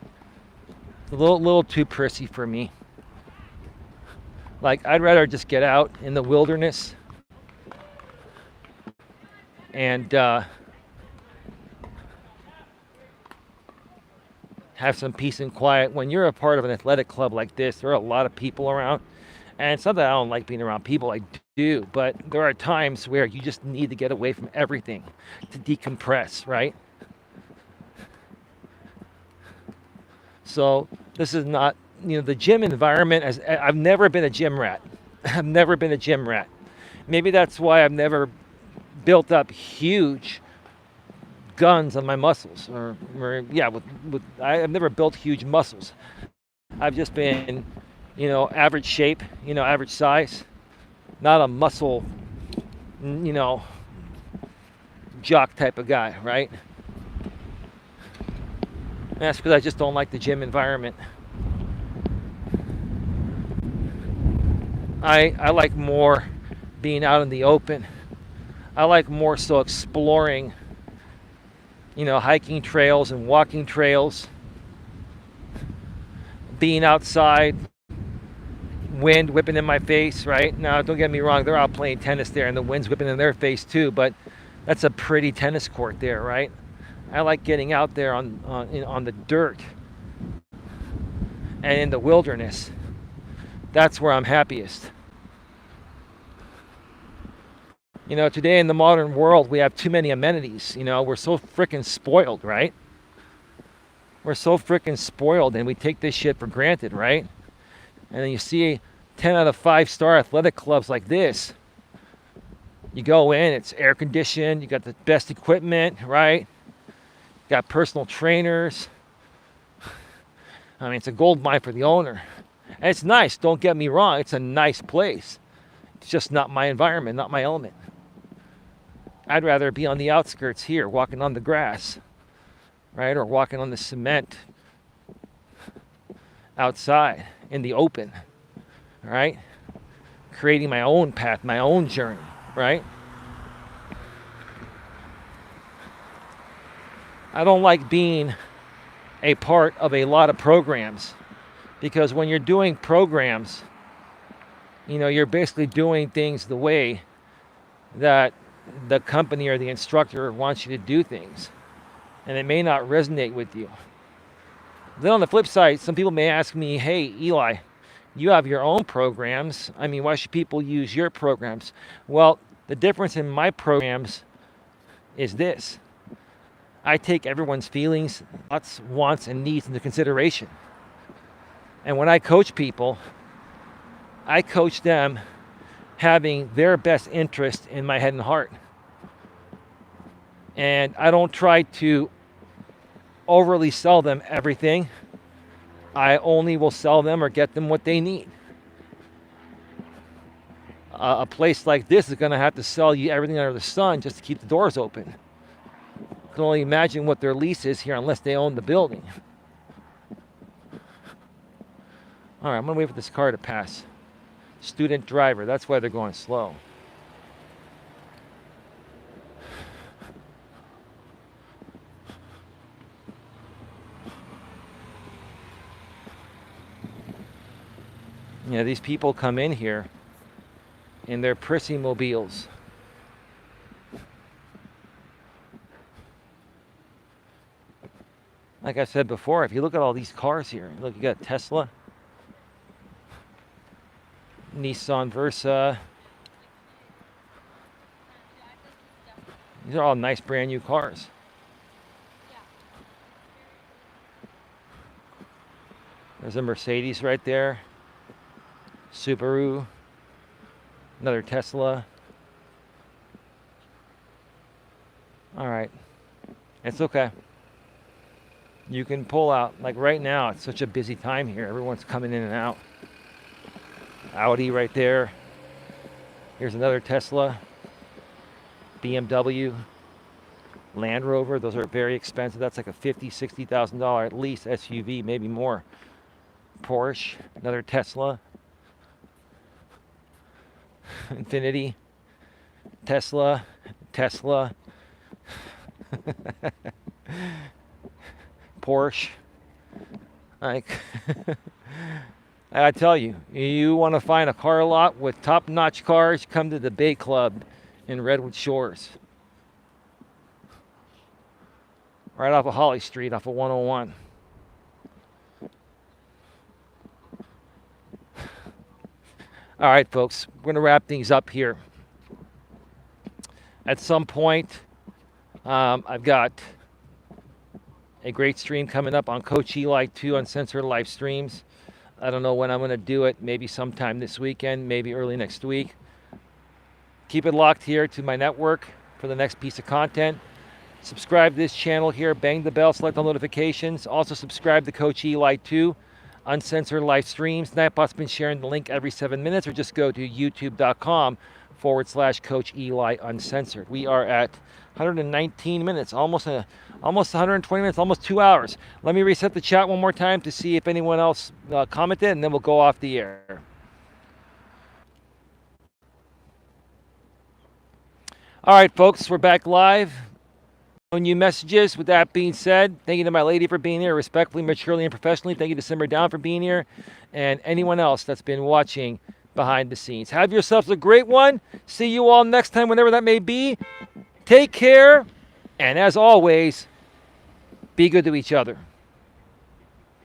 A little too prissy for me. Like, I'd rather just get out in the wilderness and have some peace and quiet. When you're a part of an athletic club like this, there are a lot of people around. And it's not that I don't like being around people, I do, but there are times where you just need to get away from everything to decompress, right? So this is not, you know, the gym environment, I've never been a gym rat. I've never been a gym rat. Maybe that's why I've never built up huge guns on my muscles, I've never built huge muscles. I've just been, you know, average shape, you know, average size, not a muscle, you know, jock type of guy, right? And that's because I just don't like the gym environment. I like more being out in the open. I like more so exploring, you know, hiking trails and walking trails, being outside, wind whipping in my face, right? Now, don't get me wrong, they're out playing tennis there and the wind's whipping in their face too, but that's a pretty tennis court there, right? I like getting out there on the dirt and in the wilderness. That's where I'm happiest. You know, today in the modern world, we have too many amenities. You know, we're so freaking spoiled, right? We're so freaking spoiled and we take this shit for granted, right? And then you see 10 out of 5-star athletic clubs like this. You go in, it's air conditioned, you got the best equipment, right? Got personal trainers. I mean, it's a gold mine for the owner. And it's nice, don't get me wrong. It's a nice place. It's just not my environment, not my element. I'd rather be on the outskirts here, walking on the grass, right? Or walking on the cement outside in the open, right? Creating my own path, my own journey, right? I don't like being a part of a lot of programs, because when you're doing programs, you know, you're basically doing things the way that the company or the instructor wants you to do things, and it may not resonate with you. Then on the flip side, some people may ask me, hey, Eli, you have your own programs. I mean, why should people use your programs? Well, the difference in my programs is this. I take everyone's feelings, thoughts, wants, and needs into consideration. And when I coach people, I coach them having their best interest in my head and heart. And I don't try to overly sell them everything. I only will sell them or get them what they need. A place like this is going to have to sell you everything under the sun just to keep the doors open. I can only imagine what their lease is here unless they own the building. All right, I'm going to wait for this car to pass. Student driver, that's why they're going slow. Yeah, these people come in here in their prissy mobiles. Like I said before, if you look at all these cars here, look, you got Tesla, Nissan Versa. These are all nice brand new cars. There's a Mercedes right there. Subaru. Another Tesla. All right. It's okay. You can pull out. Like right now, it's such a busy time here. Everyone's coming in and out. Audi right there. Here's another Tesla. BMW. Land Rover. Those are very expensive. That's like a $50,000, $60,000 at least SUV, maybe more. Porsche. Another Tesla. Infinity. Tesla. Porsche. Like, I tell you, you want to find a car lot with top-notch cars, come to the Bay Club in Redwood Shores. Right off of Holly Street, off of 101. All right, folks, we're going to wrap things up here. At some point, I've got a great stream coming up on Coach Eli 2 Uncensored live streams. I don't know when I'm going to do it. Maybe sometime this weekend, maybe early next week. Keep it locked here to my network for the next piece of content. Subscribe to this channel here. Bang the bell, select all notifications. Also subscribe to Coach Eli 2 Uncensored live streams. Nightbot's been sharing the link every 7 minutes, or just go to youtube.com/Coach Eli Uncensored. We are at 119 minutes, almost 120 minutes, almost 2 hours. Let me reset the chat one more time to see if anyone else commented, and then we'll go off the air. All right, folks, we're back live. No new messages. With that being said, thank you to my lady for being here, respectfully, maturely, and professionally. Thank you to Simmer Down for being here, and anyone else that's been watching behind the scenes. Have yourselves a great one. See you all next time, whenever that may be. Take care, and as always, be good to each other.